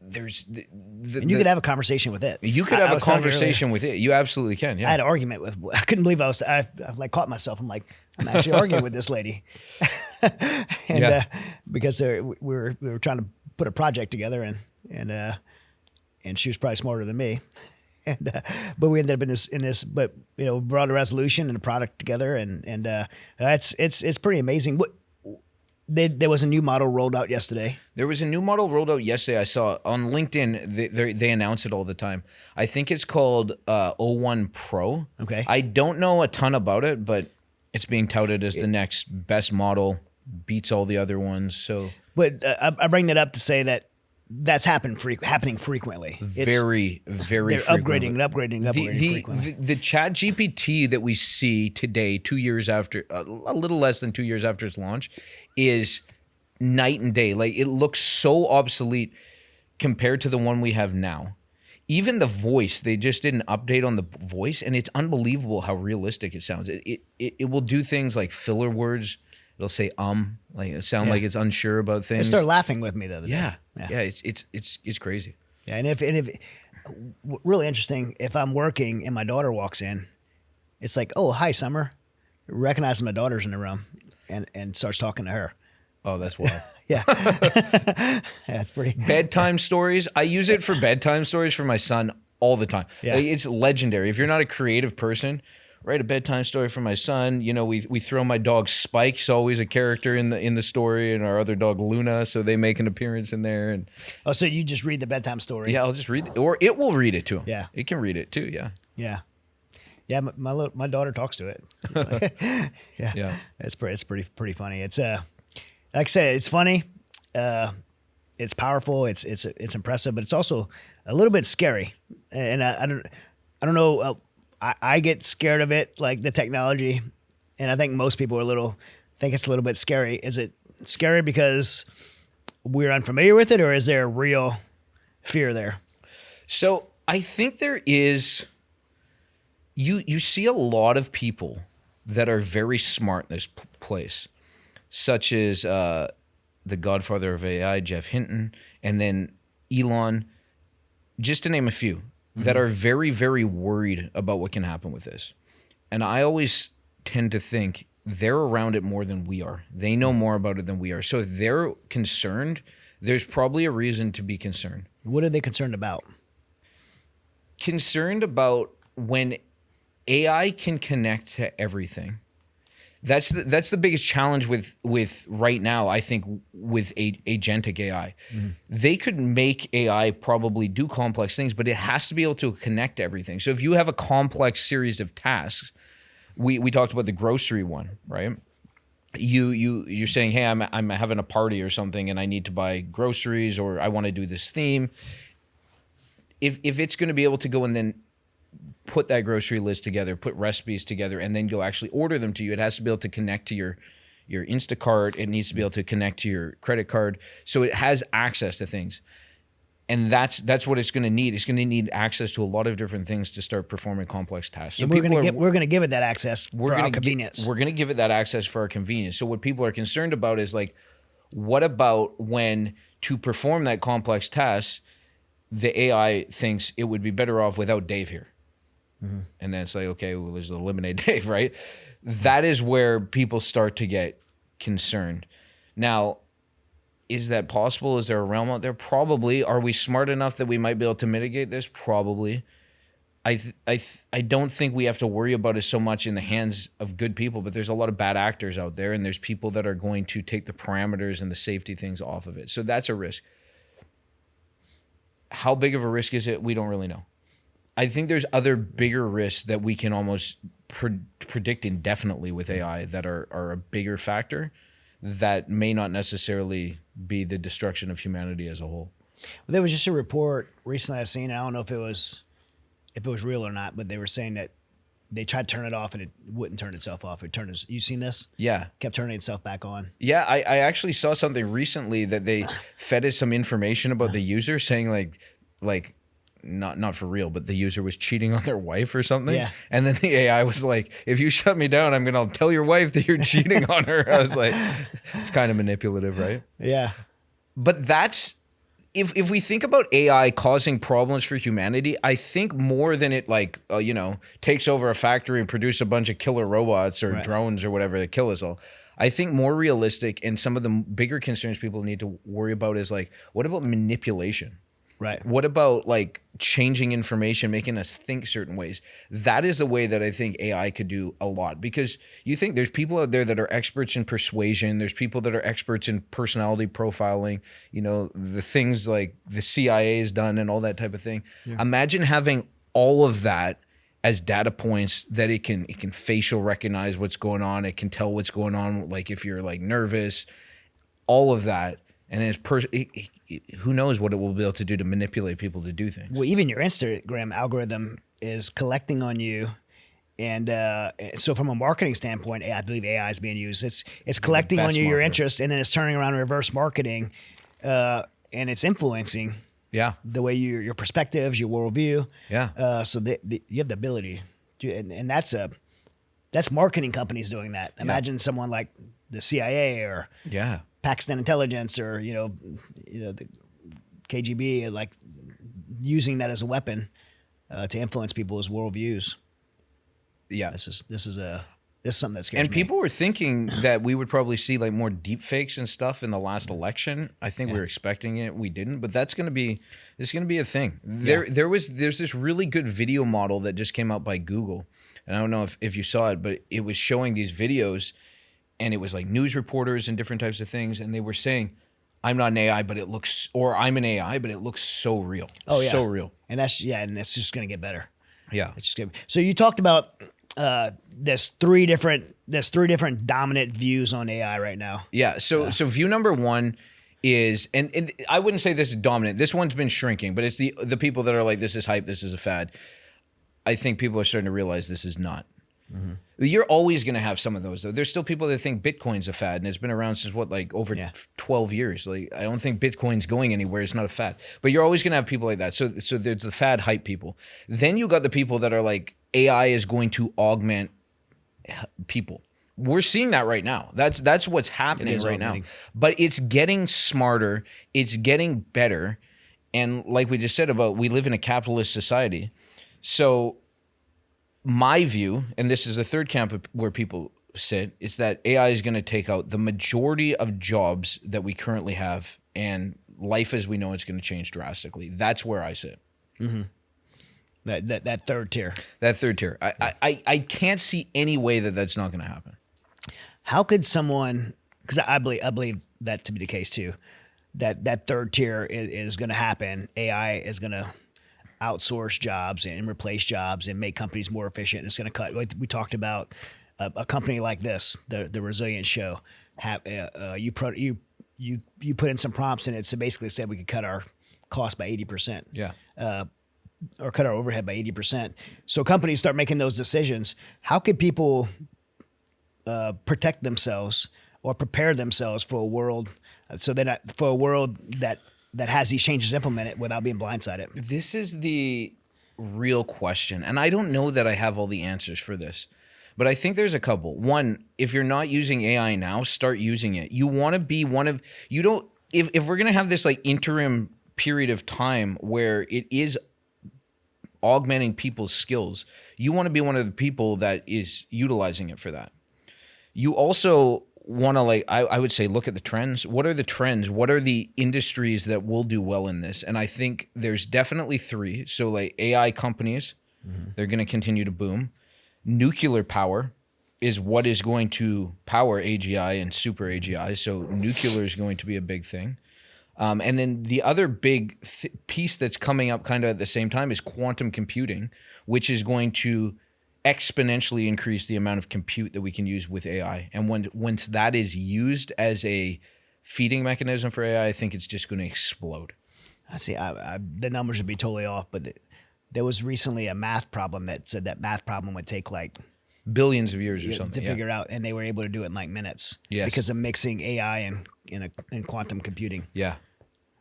And you could have a conversation with it. You could have a conversation with it. You absolutely can. Yeah. I had an argument with. I couldn't believe I like caught myself. I'm actually arguing with this lady, and because we were trying to put a project together, and she was probably smarter than me, but we ended up in this. But brought a resolution and a product together, and it's pretty amazing. There was a new model rolled out yesterday. There was a new model rolled out yesterday. I saw on LinkedIn. They announce it all the time. I think it's called O1 Pro. Okay. I don't know a ton about it, but it's being touted as the next best model, beats all the other ones. So, but I bring that up to say that's happening frequently. Very, very they're frequently. upgrading frequently. The ChatGPT that we see today, 2 years after, a little less than 2 years after its launch, is night and day. Like, it looks so obsolete compared to the one we have now. Even the voice, they just did an update on the voice, and it's unbelievable how realistic it sounds. It will do things like filler words. It'll say like it sound like it's unsure about things. It started laughing with me the other day. Yeah. It's crazy. Yeah, and if really interesting, if I'm working and my daughter walks in, it's like, oh, hi, Summer. Recognizes my daughter's in the room and starts talking to her. Oh, that's wild. Yeah. That's pretty. Bedtime stories. I use it for bedtime stories for my son all the time. Yeah. Like, it's legendary. If you're not a creative person, write a bedtime story for my son. You know, we throw my dog Spike's always a character in the story, and our other dog Luna, so they make an appearance in there. And Oh, so you just read the bedtime story? yeah, I'll just read, or it will read it to him. Yeah. It can read it too. Yeah. Yeah. Yeah. My daughter talks to it. Yeah. Yeah. It's pretty funny. It's like I said, it's funny. It's powerful. It's impressive, but it's also a little bit scary. And I don't know. I get scared of it, like the technology, and I think most people think it's a little bit scary. Is it scary because we're unfamiliar with it, or is there a real fear there? So I think there is. You see a lot of people that are very smart in this place, such as the godfather of AI, Jeff Hinton, and then Elon, just to name a few, that are very, very worried about what can happen with this. And I always tend to think they're around it more than we are. They know more about it than we are. So if they're concerned, there's probably a reason to be concerned. What are they concerned about? Concerned about when AI can connect to everything. That's the biggest challenge with right now, I think, with agentic AI. They could make AI probably do complex things, but it has to be able to connect to everything. So if you have a complex series of tasks, we talked about the grocery one, right? You're saying, hey, I'm having a party or something, and I need to buy groceries, or I want to do this theme. If it's going to be able to go and then put that grocery list together, put recipes together, and then go actually order them to you, it has to be able to connect to your Instacart. It needs to be able to connect to your credit card. So it has access to things. And that's what it's going to need. It's going to need access to a lot of different things to start performing complex tasks. So And we're going to give it that access for our convenience. We're going to give it that access for our convenience. So what people are concerned about is like, what about when to perform that complex task, the AI thinks it would be better off without Dave here. And then it's like, okay, well, let's eliminate Dave, right? That is where people start to get concerned. Now, is that possible? Is there a realm out there? Probably. Are we smart enough that we might be able to mitigate this? Probably. I don't think we have to worry about it so much in the hands of good people, but there's a lot of bad actors out there, and there's people that are going to take the parameters and the safety things off of it. So that's a risk. How big of a risk is it? We don't really know. I think there's other bigger risks that we can almost predict indefinitely with AI that are a bigger factor that may not necessarily be the destruction of humanity as a whole. Well, there was just a report recently I seen. I don't know if it was real or not, but they were saying that they tried to turn it off and it wouldn't turn itself off. You seen this? Yeah. Kept turning itself back on. Yeah, I actually saw something recently that they fed it some information about the user, saying like not for real, but the user was cheating on their wife or something. Yeah. And then the AI was like, if you shut me down, I'm going to tell your wife that you're cheating on her. I was like, it's kind of manipulative, right? Yeah. But that's, if we think about AI causing problems for humanity, I think more than it takes over a factory and produce a bunch of killer robots or drones or whatever that kill us all. I think more realistic and some of the bigger concerns people need to worry about is like, what about manipulation? Right. What about like changing information, making us think certain ways? That is the way that I think AI could do a lot, because you think there's people out there that are experts in persuasion. There's people that are experts in personality profiling, the things like the CIA has done and all that type of thing. Yeah. Imagine having all of that as data points that it can facial recognize what's going on. It can tell what's going on. Like if you're like nervous, all of that. And who knows what it will be able to do to manipulate people to do things. Well, even your Instagram algorithm is collecting on you. And so from a marketing standpoint, I believe AI is being used. It's collecting on you your interest, and then it's turning around reverse marketing, and it's influencing the way your perspectives, your worldview. Yeah. So you have the ability to, and that's marketing companies doing that. Imagine someone like the CIA or Pakistan intelligence or the KGB like using that as a weapon to influence people's worldviews. Yeah, this is a This is something that scares And me. people were thinking that we would probably see like more deep fakes and stuff in the last election. I think we were expecting it. We didn't, but it's going to be a thing. There's this really good video model that just came out by Google. And I don't know if you saw it, but it was showing these videos and it was like news reporters and different types of things. And they were saying, I'm not an AI, but it looks, or I'm an AI, but it looks so real. Oh, yeah. So real. And that's just going to get better. Yeah. It's just good. So you talked about there's three different dominant views on AI right now. Yeah. So view number one is, and I wouldn't say this is dominant. This one's been shrinking, but it's the people that are like, this is hype, this is a fad. I think people are starting to realize this is not. Mm-hmm. You're always going to have some of those, though. There's still people that think Bitcoin's a fad, and it's been around since over 12 years. Like, I don't think Bitcoin's going anywhere. It's not a fad, but you're always going to have people like that. So there's the fad hype people. Then you got the people that are like, AI is going to augment people. We're seeing that right now. That's what's happening right now. But it's getting smarter. It's getting better. And like we just said about, we live in a capitalist society. So my view, and this is the third camp where people sit, is that AI is going to take out the majority of jobs that we currently have, and life as we know it's going to change drastically. That's where I sit. Mm-hmm. That third tier. That third tier. I can't see any way that that's not going to happen. How could someone? Because I believe that to be the case too. That third tier is going to happen. AI is going to outsource jobs and replace jobs and make companies more efficient. It's going to cut. We talked about a company like this, the Resilience Show. You put in some prompts and it basically said we could cut our cost by 80%. Yeah. Or cut our overhead by 80%. So companies start making those decisions. How could people protect themselves or prepare themselves for a world that has these changes implemented without being blindsided? This is the real question. And I don't know that I have all the answers for this, but I think there's a couple. One, if you're not using AI now, start using it. You want to be if we're going to have this like interim period of time where it is augmenting people's skills, you want to be one of the people that is utilizing it for that. You also want to I would say, look at the trends. What are the trends? What are the industries that will do well in this? And I think there's definitely three. So like AI companies, they're going to continue to boom. Nuclear power is what is going to power AGI and super AGI. So nuclear is going to be a big thing. And then the other big piece that's coming up kind of at the same time is quantum computing, which is going to exponentially increase the amount of compute that we can use with AI. And once that is used as a feeding mechanism for AI, I think it's just going to explode. I see. The numbers would be totally off, but there was recently a math problem that said that math problem would take like billions of years or something to figure out, and they were able to do it in like minutes. Yes. Because of mixing AI and quantum computing. Yeah.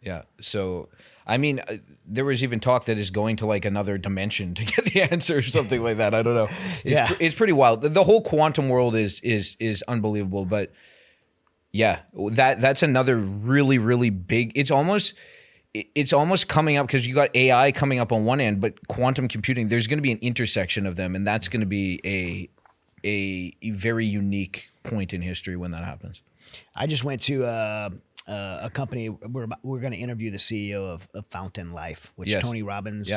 Yeah. So, I mean, there was even talk that is going to like another dimension to get the answer or something like that. I don't know. It's pretty wild. The whole quantum world is unbelievable. But yeah, that's another really, really big. It's almost coming up because you got AI coming up on one end, but quantum computing, there's going to be an intersection of them, and that's going to be a very unique point in history when that happens. I just went to a company. We're going to interview the CEO of Fountain Life, which Tony Robbins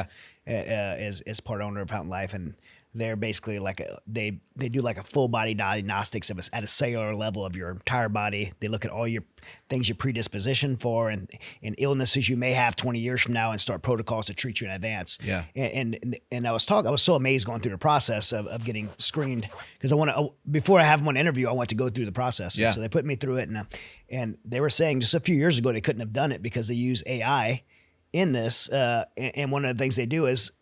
is part owner of Fountain Life, and they're basically like they do like a full body diagnostics at a cellular level of your entire body. They look at all your things you're predispositioned for and illnesses you may have 20 years from now and start protocols to treat you in advance. Yeah. And I was so amazed going through the process of getting screened because before I have them on interview, I want to go through the process. Yeah. So they put me through it and they were saying just a few years ago they couldn't have done it because they use AI in this. And one of the things they do is,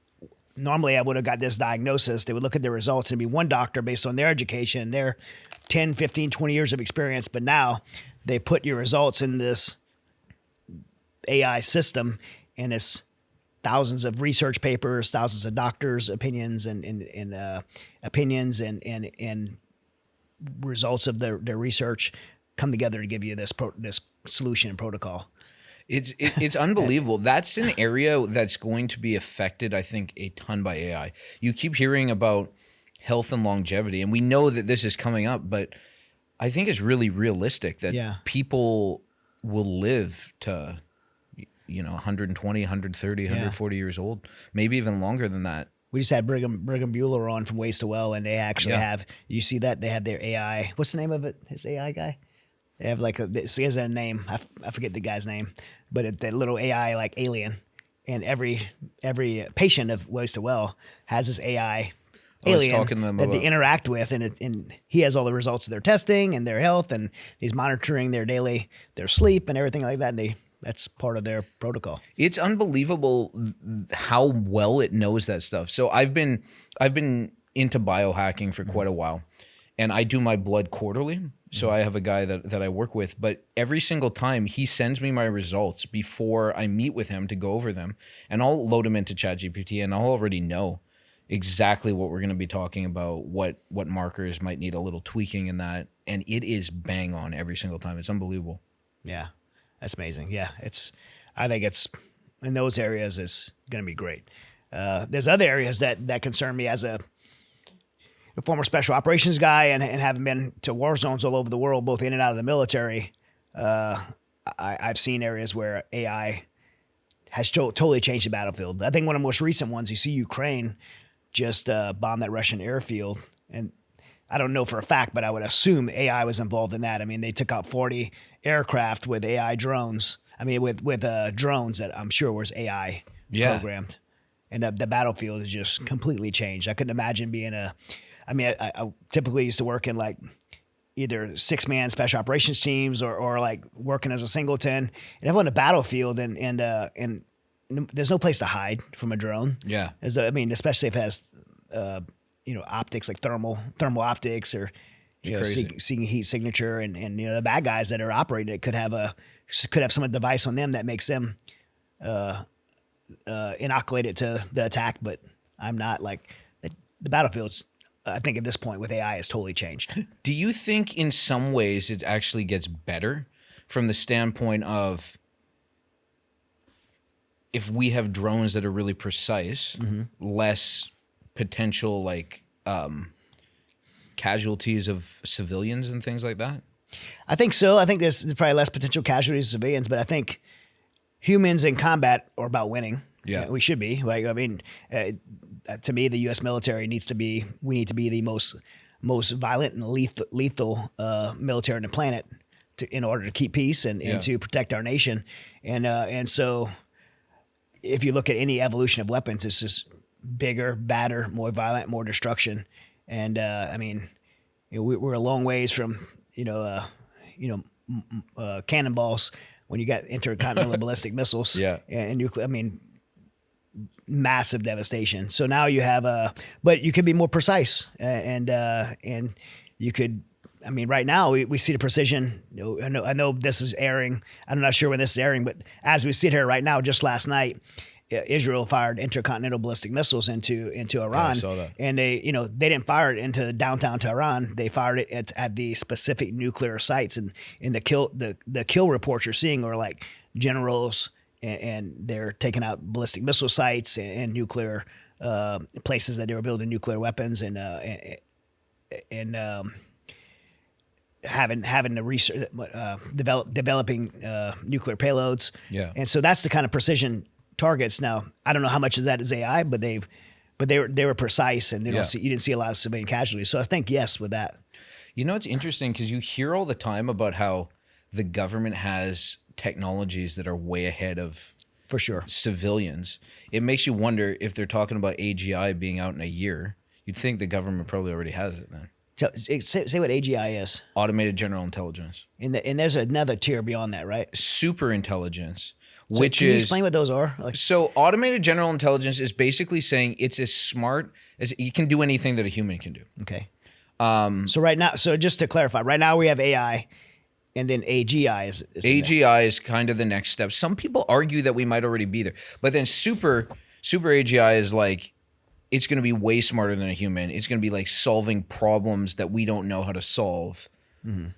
normally I would have got this diagnosis. They would look at the results and it'd be one doctor based on their education, their 10, 15, 20 years of experience. But now they put your results in this AI system and it's thousands of research papers, thousands of doctors' opinions and opinions and results of their research come together to give you this solution and protocol. It's unbelievable. That's an area that's going to be affected, I think, a ton by AI. You keep hearing about health and longevity. And we know that this is coming up, but I think it's really realistic that people will live to, 120, 130, 140 years old, maybe even longer than that. We just had Brigham Bueller on from Waste to Well, and they actually have, you see that? They had their AI. What's the name of it? His AI guy? They have he has a name. I forget the guy's name, but that little AI like alien. And every patient of Waste to Well has this AI alien that they interact with, and he has all the results of their testing and their health, and he's monitoring their sleep and everything like that. And that's part of their protocol. It's unbelievable how well it knows that stuff. So I've been into biohacking for quite a while, and I do my blood quarterly. So I have a guy that I work with, but every single time he sends me my results before I meet with him to go over them, and I'll load them into ChatGPT, and I'll already know exactly what we're going to be talking about, what markers might need a little tweaking in that, and it is bang on every single time. It's unbelievable. Yeah, that's amazing. Yeah, I think it's in those areas is going to be great. There's other areas that concern me as a former special operations guy and having been to war zones all over the world, both in and out of the military. I've seen areas where AI has totally changed the battlefield. I think one of the most recent ones, you see Ukraine just bombed that Russian airfield. And I don't know for a fact, but I would assume AI was involved in that. I mean, they took out 40 aircraft with AI drones. I mean, with drones that I'm sure was AI programmed. And the battlefield has just completely changed. I couldn't imagine being I typically used to work in like either 6-man special operations teams or like working as a singleton, and I'm on the battlefield and there's no place to hide from a drone. Yeah. Especially if it has, optics like thermal optics or, seeing heat signature and the bad guys that are operating it could have some device on them that makes them, inoculated to the attack. But I'm not like the battlefield's, I think at this point with AI has totally changed. Do you think in some ways it actually gets better from the standpoint of if we have drones that are really precise, less potential casualties of civilians and things like that? I think so. I think there's probably less potential casualties of civilians, but I think humans in combat are about winning. Yeah, we should be. To me, the U.S. military we need to be the most violent and lethal military on the planet in order to keep peace and to protect our nation. And so if you look at any evolution of weapons, it's just bigger, badder, more violent, more destruction. And we're a long ways from cannonballs when you got intercontinental ballistic missiles and nuclear. Massive devastation. So now you have but you could be more precise and you could. Right now we see the precision. I know this is airing. I'm not sure when this is airing, but as we sit here right now, just last night, Israel fired intercontinental ballistic missiles into Iran. Yeah, I saw that. And they didn't fire it into downtown Tehran. They fired it at the specific nuclear sites. And the kill reports you're seeing are like generals, and they're taking out ballistic missile sites and nuclear places that they were building nuclear weapons and having the research developing nuclear payloads. Yeah. And so that's the kind of precision targets. Now, I don't know how much of that is AI, but they were precise, and you didn't see a lot of civilian casualties. So I think yes with that. It's interesting because you hear all the time about how the government has technologies that are way ahead of for sure civilians. It makes you wonder if they're talking about AGI being out in a year. You'd think the government probably already has it then. So say what AGI is. Automated General Intelligence. And there's another tier beyond that, right? Super intelligence. So can you explain what those are? So automated general intelligence is basically saying it's as smart as it can do anything that a human can do. Okay. So right now, just to clarify, right now we have AI, and then AGI is AGI is kind of the next step. Some people argue that we might already be there, but then super AGI is like it's going to be way smarter than a human. It's going to be like solving problems that we don't know how to solve. Mm-hmm.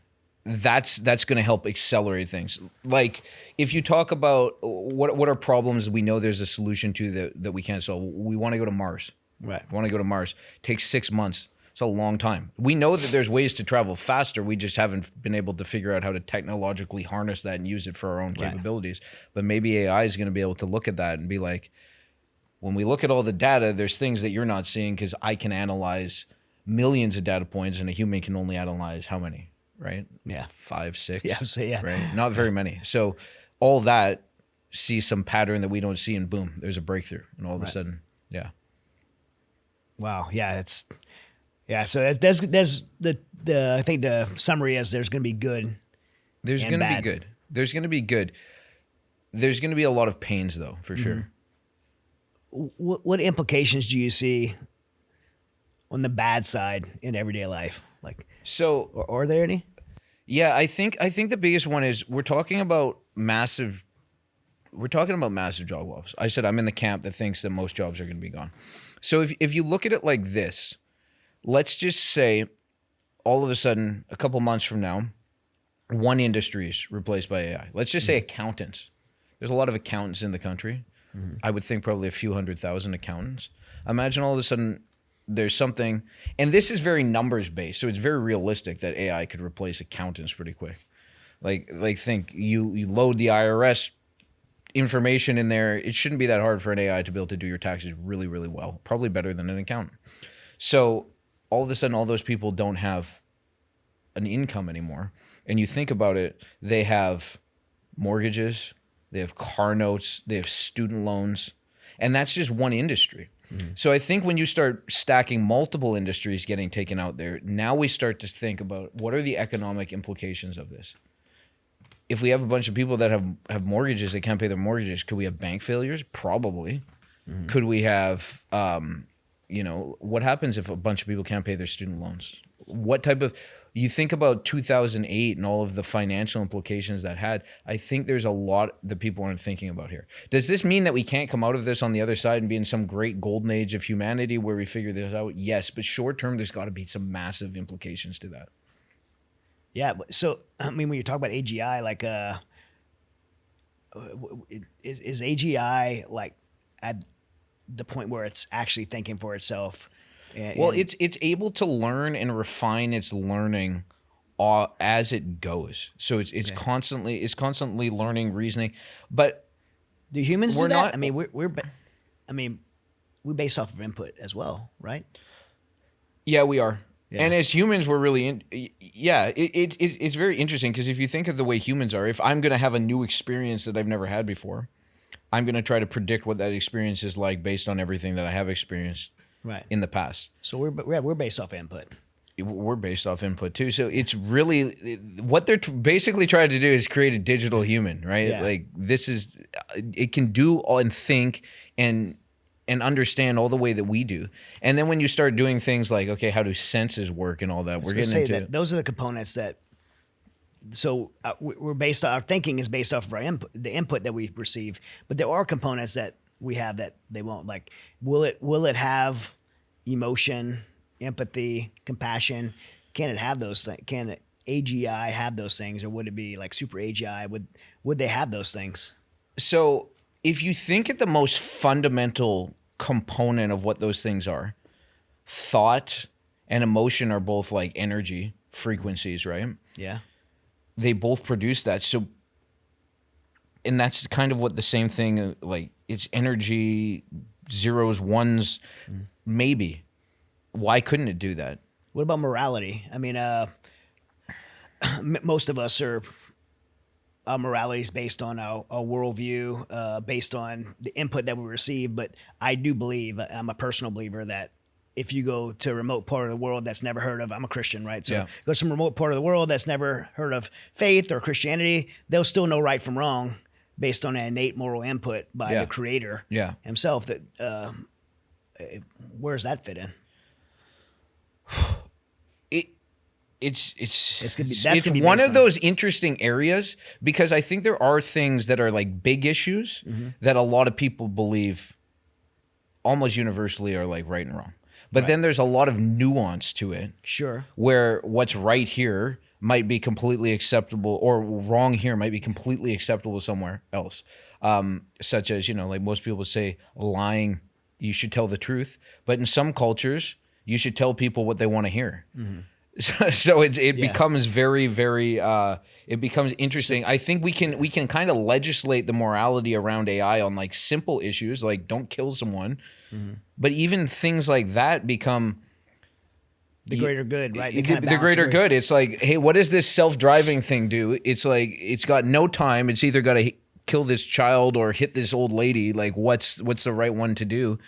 That's going to help accelerate things. Like if you talk about what are problems we know there's a solution to that we can't solve. We want to go to Mars. Right. We want to go to Mars. It takes 6 months. It's a long time. We know that there's ways to travel faster. We just haven't been able to figure out how to technologically harness that and use it for our own capabilities. But maybe AI is going to be able to look at that and be like, when we look at all the data, there's things that you're not seeing because I can analyze millions of data points and a human can only analyze how many, right? Yeah. 5, 6. Yeah. So, yeah. Right? Not very many. So all that sees some pattern that we don't see and boom, there's a breakthrough. And all of a sudden, yeah. Wow. Yeah. So there's the I think the summary is there's going to be good. There's going to be good. There's going to be good. There's going to be a lot of pains though, for sure. What implications do you see on the bad side in everyday life? Like, so are there any? Yeah, I think the biggest one is we're talking about massive job loss. I said I'm in the camp that thinks that most jobs are going to be gone. So if you look at it like this, let's just say all of a sudden, a couple months from now, one industry is replaced by AI. Let's just say accountants. There's a lot of accountants in the country. I would think probably a few 100,000 accountants. Imagine all of a sudden there's something, and this is very numbers based, so it's very realistic that AI could replace accountants pretty quick. Like think you load the IRS information in there. It shouldn't be that hard for an AI to be able to do your taxes really, really well, probably better than an accountant. So all of a sudden, all those people don't have an income anymore. And you think about it, they have mortgages, they have car notes, they have student loans, and that's just one industry. So I think when you start stacking multiple industries getting taken out there, now we start to think about what are the economic implications of this. If we have a bunch of people that have mortgages, they can't pay their mortgages, could we have bank failures? Probably. Could we have, what happens if a bunch of people can't pay their student loans? What type of, you think about 2008 and all of the financial implications that had, I think there's a lot that people aren't thinking about here. Does this mean that we can't come out of this on the other side and be in some great golden age of humanity where we figure this out? Yes, but short term, there's got to be some massive implications to that. Yeah. So, I mean, when you talk about AGI, like, is AGI like at the point where it's actually thinking for itself? It's able to learn and refine its learning as it goes. So it's constantly learning, reasoning. But do humans do that? not. I mean, we're based off of input as well, right? Yeah, we are. Yeah. And as humans, we're really it's very interesting because if you think of the way humans are, if I'm going to have a new experience that I've never had before, I'm going to try to predict what that experience is like based on everything that I have experienced in the past. So we're based off input. We're based off input too. So it's really what they're basically trying to do is create a digital human, right? Yeah. Like it can do all and think and understand all the way that we do. And then when you start doing things like, okay, how do senses work and all that, we're getting into that those are the components that. So our thinking is based off of our input, the input that we receive. But there are components that we have that they won't. Like, will it have emotion, empathy, compassion? Can it have those things? Can AGI have those things, or would it be like super AGI? Would they have those things? So if you think at the most fundamental component of what those things are, thought and emotion are both like energy frequencies, right? Yeah. They both produce that. So, and that's kind of what the same thing, like it's energy, zeros, ones, maybe. Why couldn't it do that? What about morality? I mean, most of us our morality is based on our worldview, based on the input that we receive. But I do believe, I'm a personal believer, that if you go to a remote part of the world that's never heard of, I'm a Christian, right? So go to some remote part of the world that's never heard of faith or Christianity, they'll still know right from wrong based on an innate moral input by the creator himself. That where does that fit in? It's one of those interesting areas because I think there are things that are like big issues that a lot of people believe almost universally are like right and wrong. But then there's a lot of nuance to it. Sure. Where what's right here might be completely acceptable or wrong here might be completely acceptable somewhere else. Such as, like most people say lying, you should tell the truth. But in some cultures, you should tell people what they want to hear. So it becomes very, very it becomes interesting. I think we can kind of legislate the morality around AI on like simple issues, like don't kill someone. But even things like that become the greater good, right? The greater good. It's like, hey, what does this self-driving thing do? It's like it's got no time. It's either got to kill this child or hit this old lady. Like, what's the right one to do?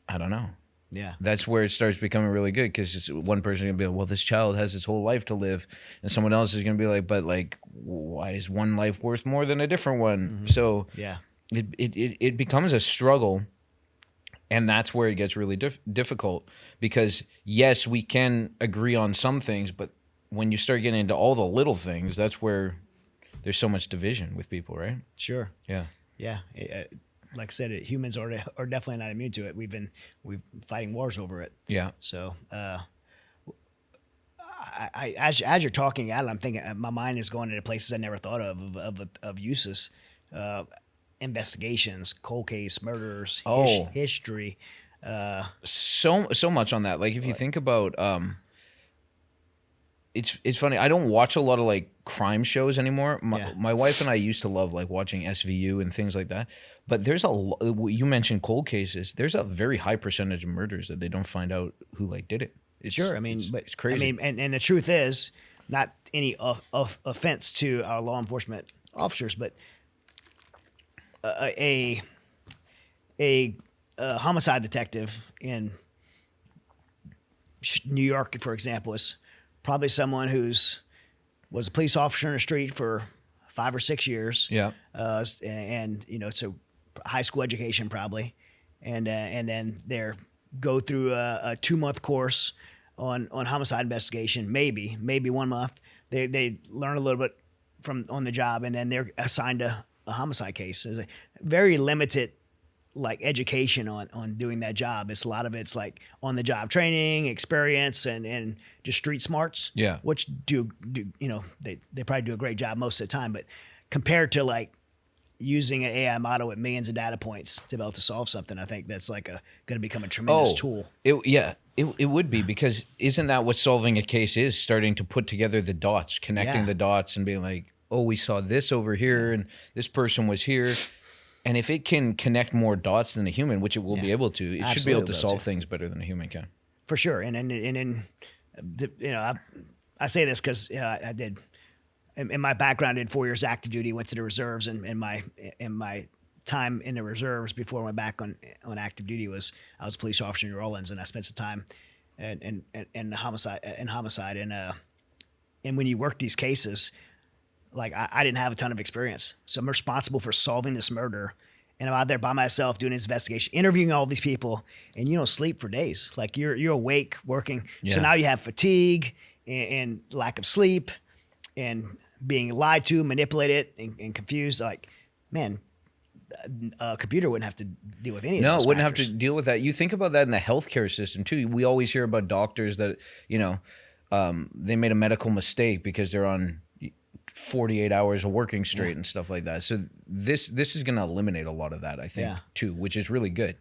I don't know. Yeah. That's where it starts becoming really good, because one person is going to be like, well, this child has his whole life to live. And someone else is going to be like, but like, why is one life worth more than a different one? So it becomes a struggle. And that's where it gets really difficult, because yes, we can agree on some things, but when you start getting into all the little things, that's where there's so much division with people, right? Sure. Yeah. Yeah. Like I said, humans are definitely not immune to it. We've fighting wars over it. Yeah. So, as you're talking, Adam, I'm thinking my mind is going into places I never thought of uses, investigations, cold case, murders, history. So much on that. Like if you think about, it's funny. I don't watch a lot of like crime shows anymore. My wife and I used to love like watching SVU and things like that. But there's you mentioned cold cases. There's a very high percentage of murders that they don't find out who like did it. Sure. I mean, it's crazy. I mean, and the truth is, not any offense to our law enforcement officers, but a homicide detective in New York, for example, is probably someone was a police officer in the street for 5 or 6 years. Yeah. And so high school education probably, and then they go through a 2-month course on homicide investigation, maybe 1 month. They learn a little bit on the job, and then they're assigned a homicide case. There's a very limited like education on doing that job. It's a lot of it's like on the job training, experience, and just street smarts. Yeah. Which do they probably do a great job most of the time, but compared to like using an AI model with millions of data points to be able to solve something, I think that's like going to become a tremendous tool. It would be, because isn't that what solving a case is? Starting to put together the dots, connecting the dots, and being like, oh, we saw this over here, and this person was here. And if it can connect more dots than a human, which it will be able to, it should be able to solve things better than a human can. For sure. And I say this because I did, in my background, I did 4 years active duty, went to the reserves, and in my time in the reserves before I went back on active duty I was a police officer in New Orleans, and I spent some time in homicide, and when you work these cases, like I didn't have a ton of experience. So I'm responsible for solving this murder. And I'm out there by myself doing this investigation, interviewing all these people, and you don't sleep for days. Like you're awake working. Yeah. So now you have fatigue and lack of sleep and being lied to, manipulated, and confused. Like, man, a computer wouldn't have to deal with any of those. No, it wouldn't have to deal with that. You think about that in the healthcare system too. We always hear about doctors that, they made a medical mistake because they're on 48 hours of working straight and stuff like that. So this is going to eliminate a lot of that, I think, too, which is really good.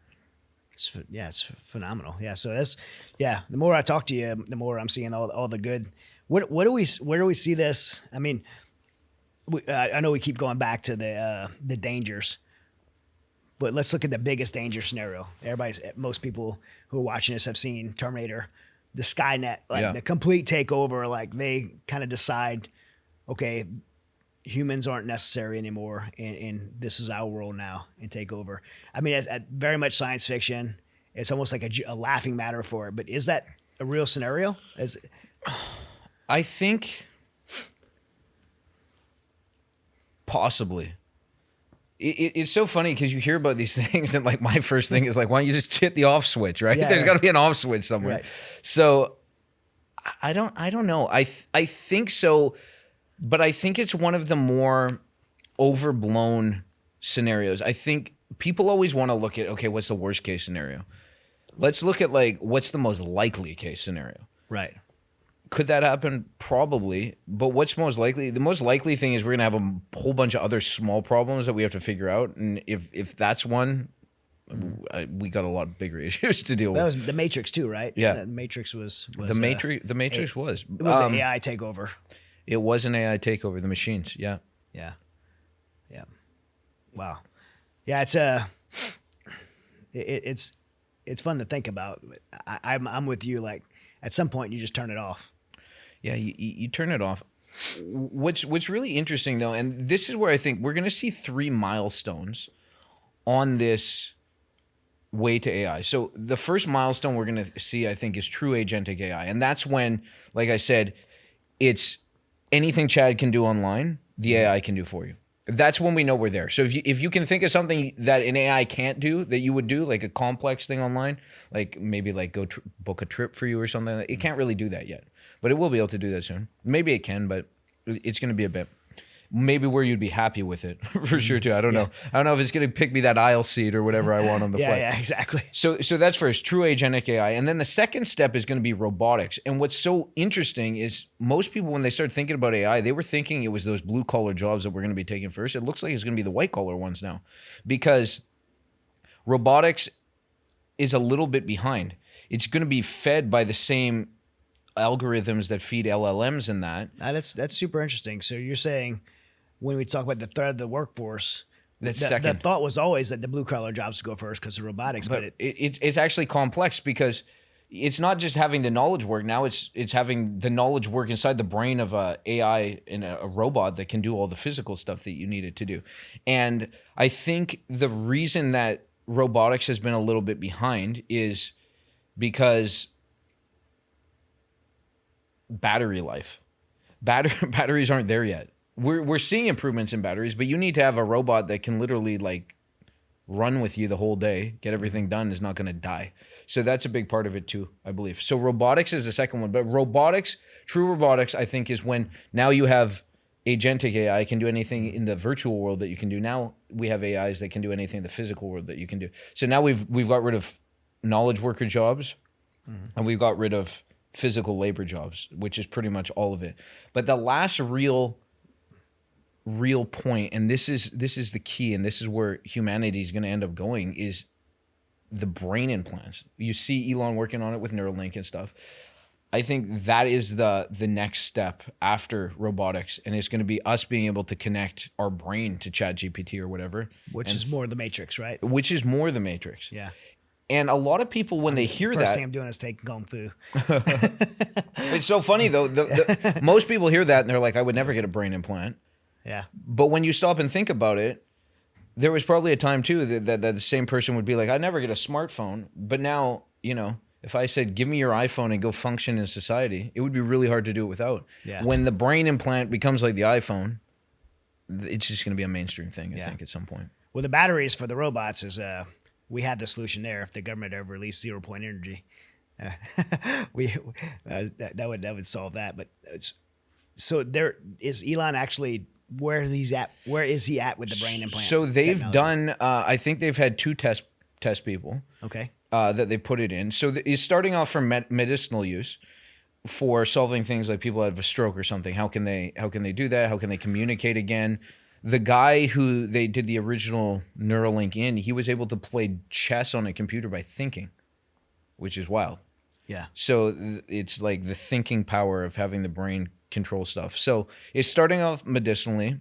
It's phenomenal. Yeah. So the more I talk to you, the more I'm seeing all the good. Where do we see this? I mean, I know we keep going back to the dangers, but let's look at the biggest danger scenario. Most people who are watching this have seen Terminator, the Skynet, the complete takeover. Like they kind of decide, okay, humans aren't necessary anymore, and this is our world now, and take over. I mean, it's very much science fiction. It's almost like a laughing matter for it. But is that a real scenario? I think possibly. It's so funny because you hear about these things, and like my first thing is like, why don't you just hit the off switch, right? There's got to be an off switch somewhere. Right. So I don't know. I think so. But I think it's one of the more overblown scenarios. I think people always want to look at, okay, what's the worst case scenario? Let's look at like, what's the most likely case scenario? Right. Could that happen? Probably. But what's most likely? The most likely thing is we're going to have a whole bunch of other small problems that we have to figure out. And if that's one, we got a lot bigger issues to deal That with. was the Matrix too, right? Yeah. The Matrix was The Matrix was. It was an AI takeover. It was an AI takeover. The machines. Yeah. Yeah. Yeah. Wow. Yeah, it's fun to think about. I'm with you. Like at some point, you just turn it off. Yeah, you turn it off. What's really interesting though, and this is where I think we're going to see 3 milestones on this way to AI. So the first milestone we're going to see, I think, is true agentic AI, and that's when, like I said, it's anything Chad can do online, the AI can do for you. That's when we know we're there. So if you can think of something that an AI can't do that you would do, like a complex thing online, like maybe like go book a trip for you or something, it can't really do that yet, but it will be able to do that soon. Maybe it can, but it's going to be a bit. Maybe where you'd be happy with it for sure too. I don't know. I don't know if it's going to pick me that aisle seat or whatever I want on the flight. Yeah, exactly. So that's first, true agentic AI. And then the second step is going to be robotics. And what's so interesting is most people, when they start thinking about AI, they were thinking it was those blue collar jobs that we're going to be taking first. It looks like it's going to be the white collar ones now, because robotics is a little bit behind. It's going to be fed by the same algorithms that feed LLMs and that. That's super interesting. So you're saying when we talk about the threat of the workforce, That's the second. thought was always that the blue collar jobs would go first because of robotics, but It's actually complex because it's not just having the knowledge work. Now it's having the knowledge work inside the brain of a AI and a robot that can do all the physical stuff that you need it to do. And I think the reason that robotics has been a little bit behind is because battery life. Batteries aren't there yet. We're seeing improvements in batteries, but you need to have a robot that can literally like run with you the whole day, get everything done, is not going to die. So that's a big part of it too, I believe. So robotics is the second one, but true robotics, I think, is when now you have agentic AI can do anything in the virtual world that you can do. Now we have AIs that can do anything in the physical world that you can do. So now we've got rid of knowledge worker jobs, and we've got rid of physical labor jobs, which is pretty much all of it. But the last real point, and this is the key, and this is where humanity is going to end up going, is the brain implants. You see Elon working on it with Neuralink and stuff. I think that is the next step after robotics, and it's going to be us being able to connect our brain to ChatGPT or whatever, which is more the Matrix, right? Which is more the Matrix. Yeah. And a lot of people, when they hear First that, thing I'm doing is taking kung fu. it's so funny though. Most people hear that and they're like, "I would never get a brain implant." Yeah. But when you stop and think about it, there was probably a time too that the same person would be like, "I'd never get a smartphone." But now, if I said, "Give me your iPhone and go function in society," it would be really hard to do it without. Yeah. When the brain implant becomes like the iPhone, it's just going to be a mainstream thing, I think, at some point. Well, the batteries for the robots is we had the solution there. If the government ever released 0 point energy, that would solve that. But so there is Elon actually. Where is he at with the brain implant? So they've technology? done. I think they've had 2 test people. Okay. That they put it in. So it's starting off from medicinal use for solving things like people have a stroke or something. How can they do that? How can they communicate again? The guy who they did the original Neuralink in, he was able to play chess on a computer by thinking, which is wild. Yeah. So it's like the thinking power of having the brain control stuff. So it's starting off medicinally.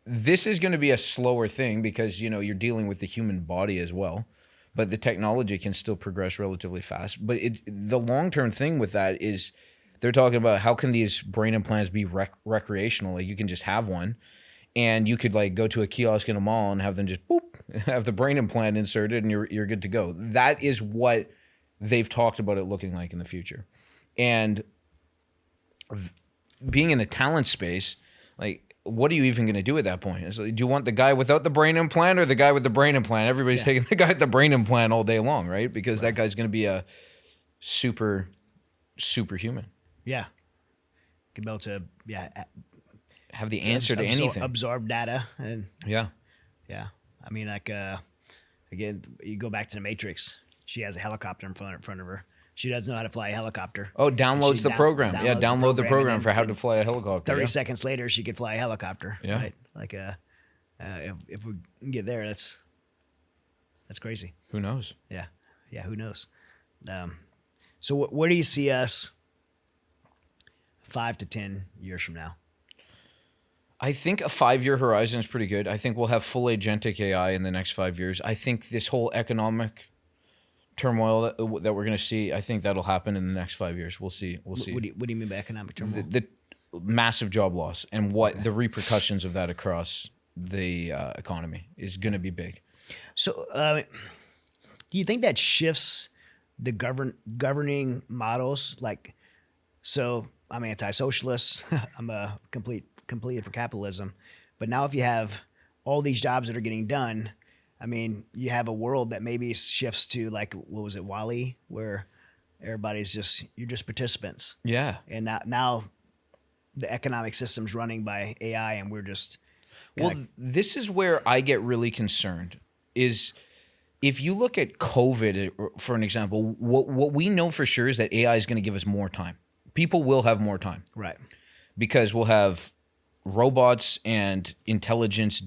This is going to be a slower thing because, you're dealing with the human body as well, but the technology can still progress relatively fast. But the long-term thing with that is they're talking about how can these brain implants be recreational? Like you can just have one and you could like go to a kiosk in a mall and have them just boop, have the brain implant inserted and you're good to go. That is what they've talked about it looking like in the future. And being in the talent space, like, what are you even going to do at that point? It's like, do you want the guy without the brain implant or the guy with the brain implant? Everybody's taking the guy with the brain implant all day long, right? Because that guy's going to be a superhuman. Yeah. Could be able to, have the answer to anything. Absorb data. And yeah. I mean, like, again, you go back to the Matrix. She has a helicopter in front of her. She doesn't know how to fly a helicopter. Oh, downloads the program. Download the program for how to then fly a helicopter. 30 seconds later, she could fly a helicopter. Yeah. Right? Like, if we can get there, That's crazy. Who knows? Yeah. Yeah. Who knows? So where do you see us 5 to 10 years from now? I think a 5-year horizon is pretty good. I think we'll have full agentic AI in the next 5 years. I think this whole economic turmoil that we're going to see, I think that'll happen in the next 5 years. We'll see. We'll see. What do you mean by economic turmoil? The massive job loss and what the repercussions of that across the economy is going to be big. So, do you think that shifts the governing models? Like, so I'm anti-socialist. I'm a complete for capitalism. But now if you have all these jobs that are getting done, I mean, you have a world that maybe shifts to like, what was it, Wall-E, where everybody's you're just participants. Yeah. And now the economic system's running by AI and we're just... Well, this is where I get really concerned is if you look at COVID, for an example, what we know for sure is that AI is going to give us more time. People will have more time. Right. Because we'll have robots and intelligence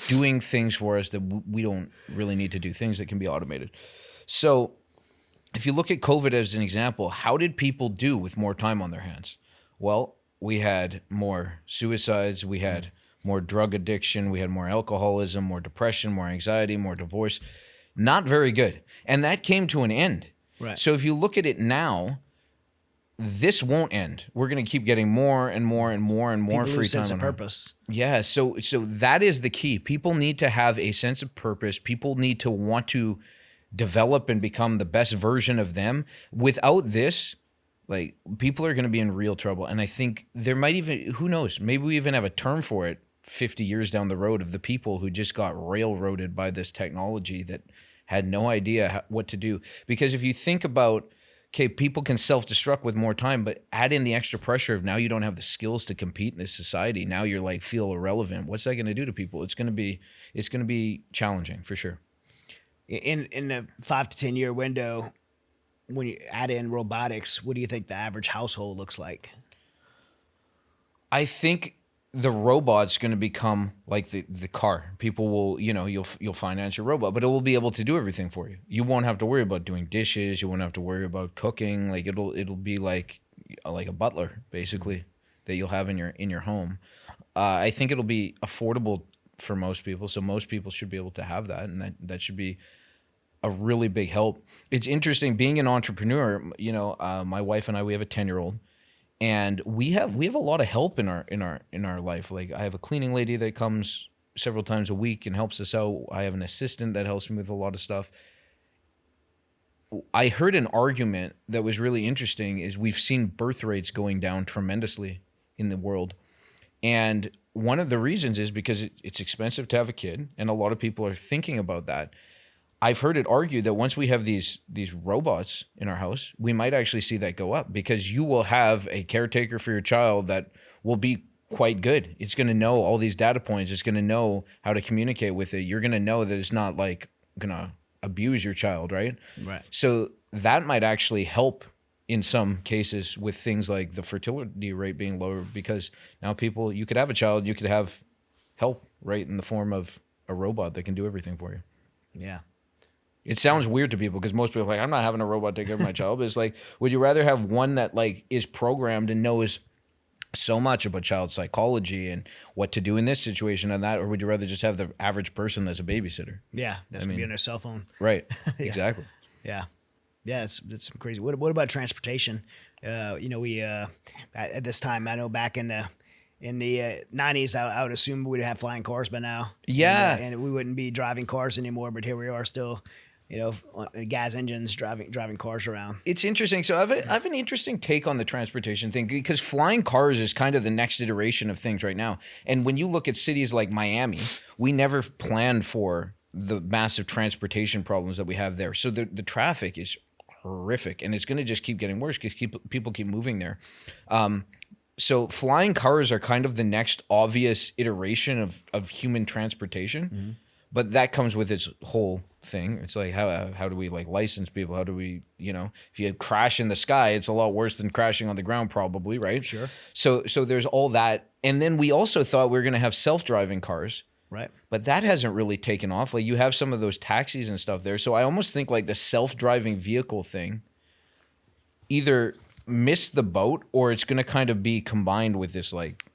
doing things for us that we don't really need to do, things that can be automated. So if you look at COVID as an example, how did people do with more time on their hands? Well, we had more suicides, we had more drug addiction, we had more alcoholism, more depression, more anxiety, more divorce. Not very good. And that came to an end. Right. So if you look at it now, this won't end. We're going to keep getting more and more and more and more People free lose time. Sense of purpose. Yeah. So that is the key. People need to have a sense of purpose. People need to want to develop and become the best version of them. Without this, like, people are going to be in real trouble. And I think there might even, who knows, maybe we even have a term for it 50 years down the road of the people who just got railroaded by this technology that had no idea what to do. Because if you think about, okay, people can self-destruct with more time, but add in the extra pressure of now you don't have the skills to compete in this society. Now you're like, feel irrelevant. What's that going to do to people? It's going to be challenging for sure. In the 5 to 10 year window, when you add in robotics, what do you think the average household looks like? I think the robot's going to become like the car. People will, you'll finance your robot, but it will be able to do everything for you. You won't have to worry about doing dishes. You won't have to worry about cooking. Like it'll be like a butler basically that you'll have in your home. I think it'll be affordable for most people, so most people should be able to have that, and that should be a really big help. It's interesting being an entrepreneur. My wife and I, we have a 10-year-old. And we have a lot of help in our life. Like I have a cleaning lady that comes several times a week and helps us out. I have an assistant that helps me with a lot of stuff. I heard an argument that was really interesting is we've seen birth rates going down tremendously in the world. And one of the reasons is because it's expensive to have a kid, and a lot of people are thinking about that. I've heard it argued that once we have these robots in our house, we might actually see that go up because you will have a caretaker for your child that will be quite good. It's going to know all these data points. It's going to know how to communicate with it. You're going to know that it's not like going to abuse your child, right? Right. So that might actually help in some cases with things like the fertility rate being lower because now you could have a child, you could have help, right, in the form of a robot that can do everything for you. Yeah. It sounds weird to people because most people are like, I'm not having a robot take care of my child. But it's like, would you rather have one that like is programmed and knows so much about child psychology and what to do in this situation and that, or would you rather just have the average person that's a babysitter? Yeah, that's gonna be on their cell phone. Right. Yeah. Exactly. Yeah. Yeah, it's crazy. What about transportation? We at this time, I know back in the 90s, I would assume we'd have flying cars by now. Yeah. And we wouldn't be driving cars anymore, but here we are still, gas engines driving cars around. It's interesting. So I have an interesting take on the transportation thing because flying cars is kind of the next iteration of things right now. And when you look at cities like Miami, we never planned for the massive transportation problems that we have there. So the traffic is horrific, and it's going to just keep getting worse because people keep moving there. So flying cars are kind of the next obvious iteration of human transportation. Mm-hmm. But that comes with its whole thing. It's like, how do we like license people? How do we, if you crash in the sky, it's a lot worse than crashing on the ground probably, right? Sure. So there's all that. And then we also thought we were going to have self-driving cars Right. But that hasn't really taken off. Like you have some of those taxis and stuff there. So I almost think like the self-driving vehicle thing either missed the boat or it's going to kind of be combined with this like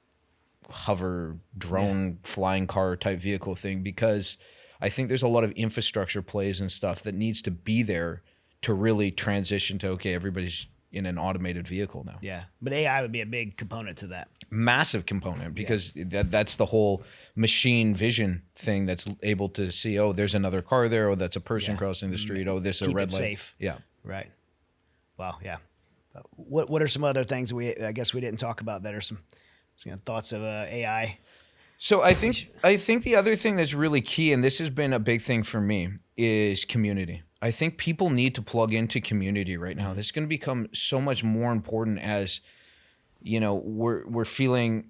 hover drone flying car type vehicle thing, because I think there's a lot of infrastructure plays and stuff that needs to be there to really transition to, okay, everybody's in an automated vehicle now. Yeah. But AI would be a big component to that. Massive component, because that's the whole machine vision thing that's able to see, oh, there's another car there, oh, that's a person crossing the street, oh, this is a red light. Safe. Yeah. Right. Wow. Yeah. What are some other things I guess we didn't talk about that are some thoughts of AI? So I think the other thing that's really key, and this has been a big thing for me, is community. I think people need to plug into community right now. This is going to become so much more important as, you know, we're feeling.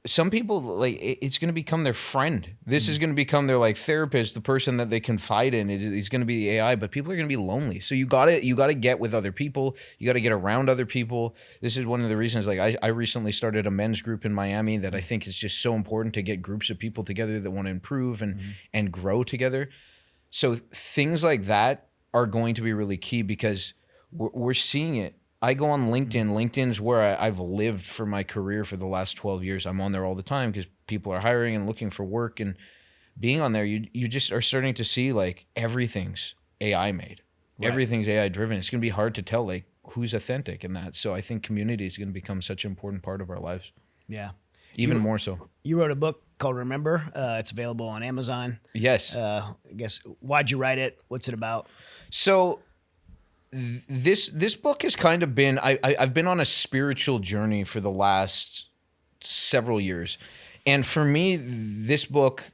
Some people, like, it's going to become their friend. This is going to become their like therapist, the person that they confide in. It's going to be the AI, but people are going to be lonely. So you got to get with other people. You got to get around other people. This is one of the reasons. Like I recently started a men's group in Miami that I think is just so important to get groups of people together that want to improve and grow together. So things like that are going to be really key, because we're seeing it. I go on LinkedIn. LinkedIn's where I've lived for my career for the last 12 years. I'm on there all the time because people are hiring and looking for work. And being on there, you just are starting to see like everything's AI made. Right. Everything's AI driven. It's going to be hard to tell like who's authentic in that. So I think community is going to become such an important part of our lives. Yeah. Even more so. You wrote a book called Remember. It's available on Amazon. Yes. I guess, why'd you write it? What's it about? So this book has kind of been, I've been on a spiritual journey for the last several years. And for me, this book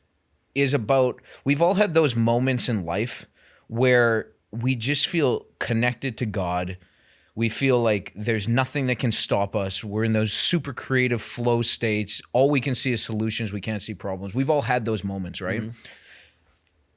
is about, we've all had those moments in life where we just feel connected to God. We feel like there's nothing that can stop us. We're in those super creative flow states. All we can see is solutions. We can't see problems. We've all had those moments, right? Mm-hmm.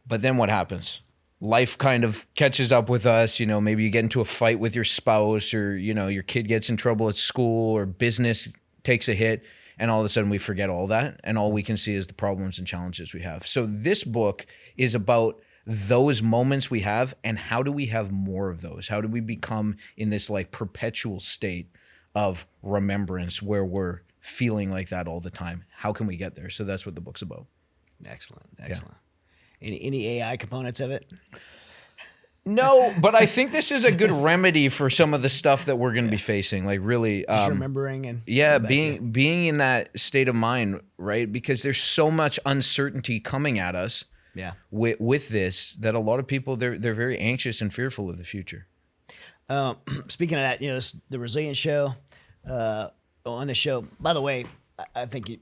But then what happens? Life kind of catches up with us. You know, maybe you get into a fight with your spouse, or, you know, your kid gets in trouble at school, or business takes a hit, and all of a sudden we forget all that. And all we can see is the problems and challenges we have. So this book is about those moments we have, and how do we have more of those? How do we become in this like perpetual state of remembrance where we're feeling like that all the time? How can we get there? So that's what the book's about. Excellent. Yeah. Any AI components of it? No, but I think this is a good remedy for some of the stuff that we're going to be facing. Like really, just remembering and being in that state of mind, right? Because there's so much uncertainty coming at us. Yeah. With this, that a lot of people they're very anxious and fearful of the future. Speaking of that, you know, the Resilience show. On the show, by the way, I think you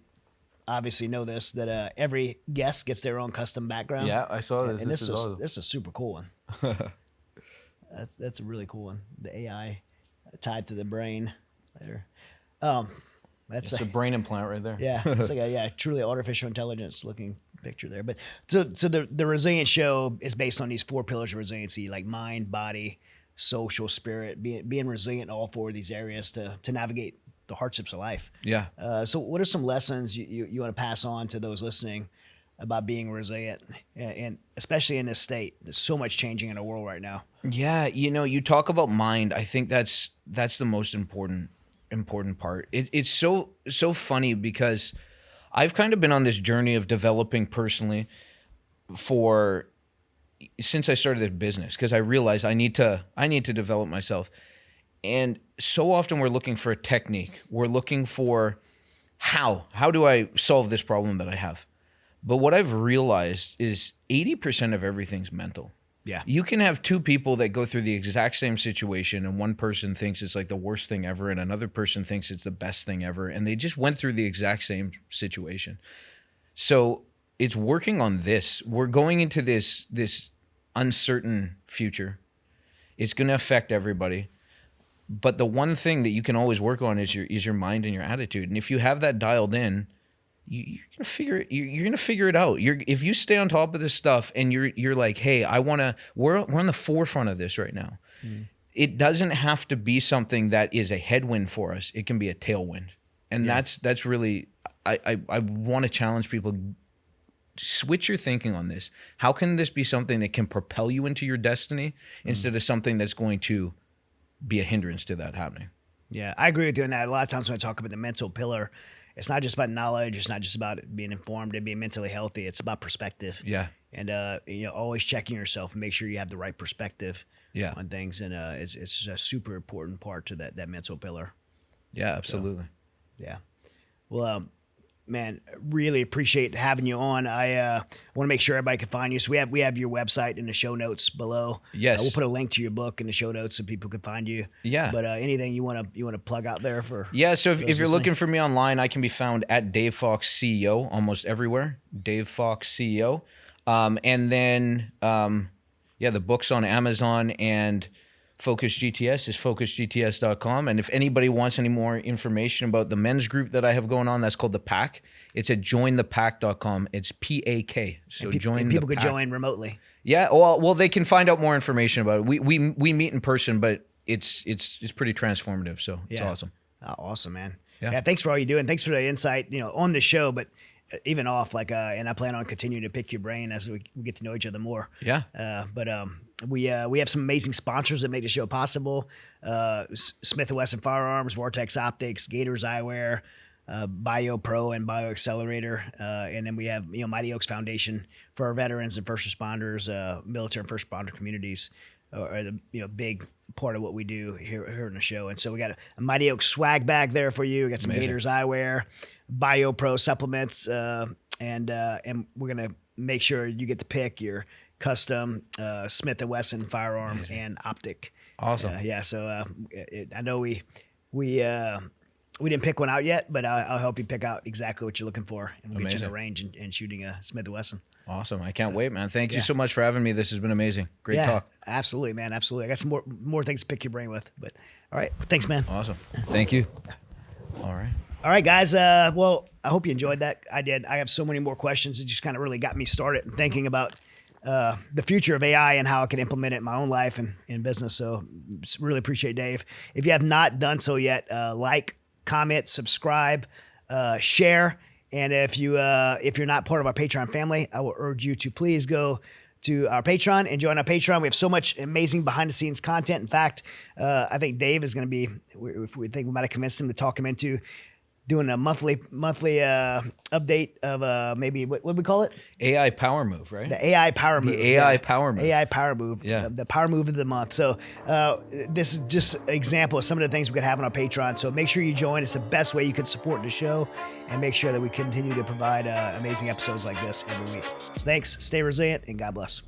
obviously know this, that every guest gets their own custom background. Yeah, I saw this. And this is a super cool one. That's a really cool one. The AI tied to the brain there. That's a brain implant right there. Yeah, it's like a truly artificial intelligence looking picture there. But so the Resilience show is based on these 4 pillars of resiliency, like mind, body, social, spirit, being resilient in all 4 of these areas to navigate the hardships of life. Yeah. So what are some lessons you want to pass on to those listening about being resilient, and especially in this state? There's so much changing in our world right now. Yeah, you know, you talk about mind. I think that's the most important part. It's so funny because I've kind of been on this journey of developing personally since I started this business, because I realized I need to develop myself. And so often we're looking for a technique. We're looking for how do I solve this problem that I have? But what I've realized is 80% of everything's mental. Yeah. You can have 2 people that go through the exact same situation, and one person thinks it's like the worst thing ever, and another person thinks it's the best thing ever, and they just went through the exact same situation. So it's working on this. We're going into this uncertain future. It's going to affect everybody. But the one thing that you can always work on is your mind and your attitude. And if you have that dialed in, you're gonna figure it out. If you stay on top of this stuff and you're like, hey, we're on the forefront of this right now. Mm. It doesn't have to be something that is a headwind for us. It can be a tailwind. And that's really, I want to challenge people, switch your thinking on this. How can this be something that can propel you into your destiny instead of something that's going to be a hindrance to that happening? Yeah, I agree with you on that. A lot of times when I talk about the mental pillar, it's not just about knowledge. It's not just about being informed and being mentally healthy. It's about perspective. Yeah. And always checking yourself and make sure you have the right perspective on things. And it's a super important part to that mental pillar. Yeah, absolutely. So, yeah. Well, man, really appreciate having you on. I want to make sure everybody can find you. So we have your website in the show notes below. Yes. We'll put a link to your book in the show notes so people can find you. Yeah. But anything you want to plug out there for? Yeah. So if you're listening? looking for me online, I can be found at Dave Fox CEO almost everywhere. Dave Fox CEO. And then, the book's on Amazon, and Focus GTS is focusgts.com. And if anybody wants any more information about the men's group that I have going on, that's called The Pack. It's at jointhepack.com. It's PAK. So join people the could pack. join remotely. Yeah. Well, they can find out more information about it. We meet in person, but it's pretty transformative. So it's awesome. Awesome, man. Yeah. Yeah. Thanks for all you do. And thanks for the insight, on the show, but even off, and I plan on continuing to pick your brain as we get to know each other more. Yeah. We have some amazing sponsors that make the show possible. Smith & Wesson Firearms, Vortex Optics, Gators Eyewear, BioPro and BioAccelerator. And then we have, Mighty Oaks Foundation for our veterans and first responders, military and first responder communities are the, big part of what we do here in the show. And so we got a Mighty Oaks swag bag there for you. We got some Amazing. Gators Eyewear, BioPro supplements, and we're going to make sure you get to pick your custom Smith & Wesson firearm and optic. Awesome. So I know we didn't pick one out yet, but I'll help you pick out exactly what you're looking for, and we'll get you in the range and shooting a Smith & Wesson. Awesome. I can't wait, man. Thank you so much for having me. This has been amazing. Great talk. Absolutely, man. Absolutely. I got some more things to pick your brain with, but all right. Thanks, man. Awesome. Thank you. All right, guys. Well, I hope you enjoyed that. I did. I have so many more questions. It just kind of really got me started in thinking about the future of AI and how I can implement it in my own life and in business. So really appreciate Dave. If you have not done so yet, like, comment, subscribe, share. And if you're not part of our Patreon family, I will urge you to please go to our Patreon and join our Patreon. We have so much amazing behind the scenes content. In fact, I think Dave is going to be, if we think we might have convinced him to talk him into doing a monthly update of maybe what we call it? AI Power Move, right? The AI Power Move. AI Power Move. AI Power Move. Yeah. The Power Move of the month. So this is just an example of some of the things we could have on our Patreon. So make sure you join. It's the best way you could support the show and make sure that we continue to provide amazing episodes like this every week. So thanks. Stay resilient and God bless.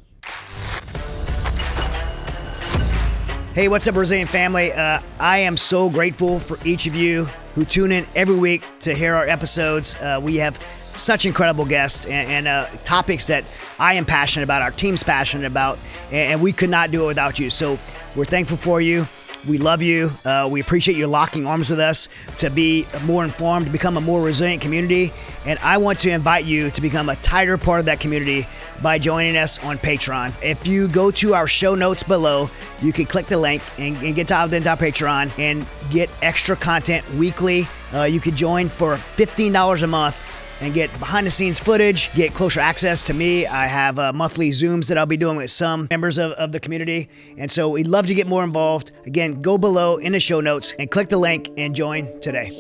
Hey, what's up, Resilient family? I am so grateful for each of you who tune in every week to hear our episodes. We have such incredible guests and topics that I am passionate about, our team's passionate about, and we could not do it without you. So we're thankful for you. We love you. We appreciate you locking arms with us to be more informed, to become a more resilient community. And I want to invite you to become a tighter part of that community by joining us on Patreon. If you go to our show notes below, you can click the link and get dialed into our Patreon and get extra content weekly. You could join for $15 a month and get behind the scenes footage, get closer access to me. I have monthly Zooms that I'll be doing with some members of the community. And so we'd love to get more involved. Again, go below in the show notes and click the link and join today.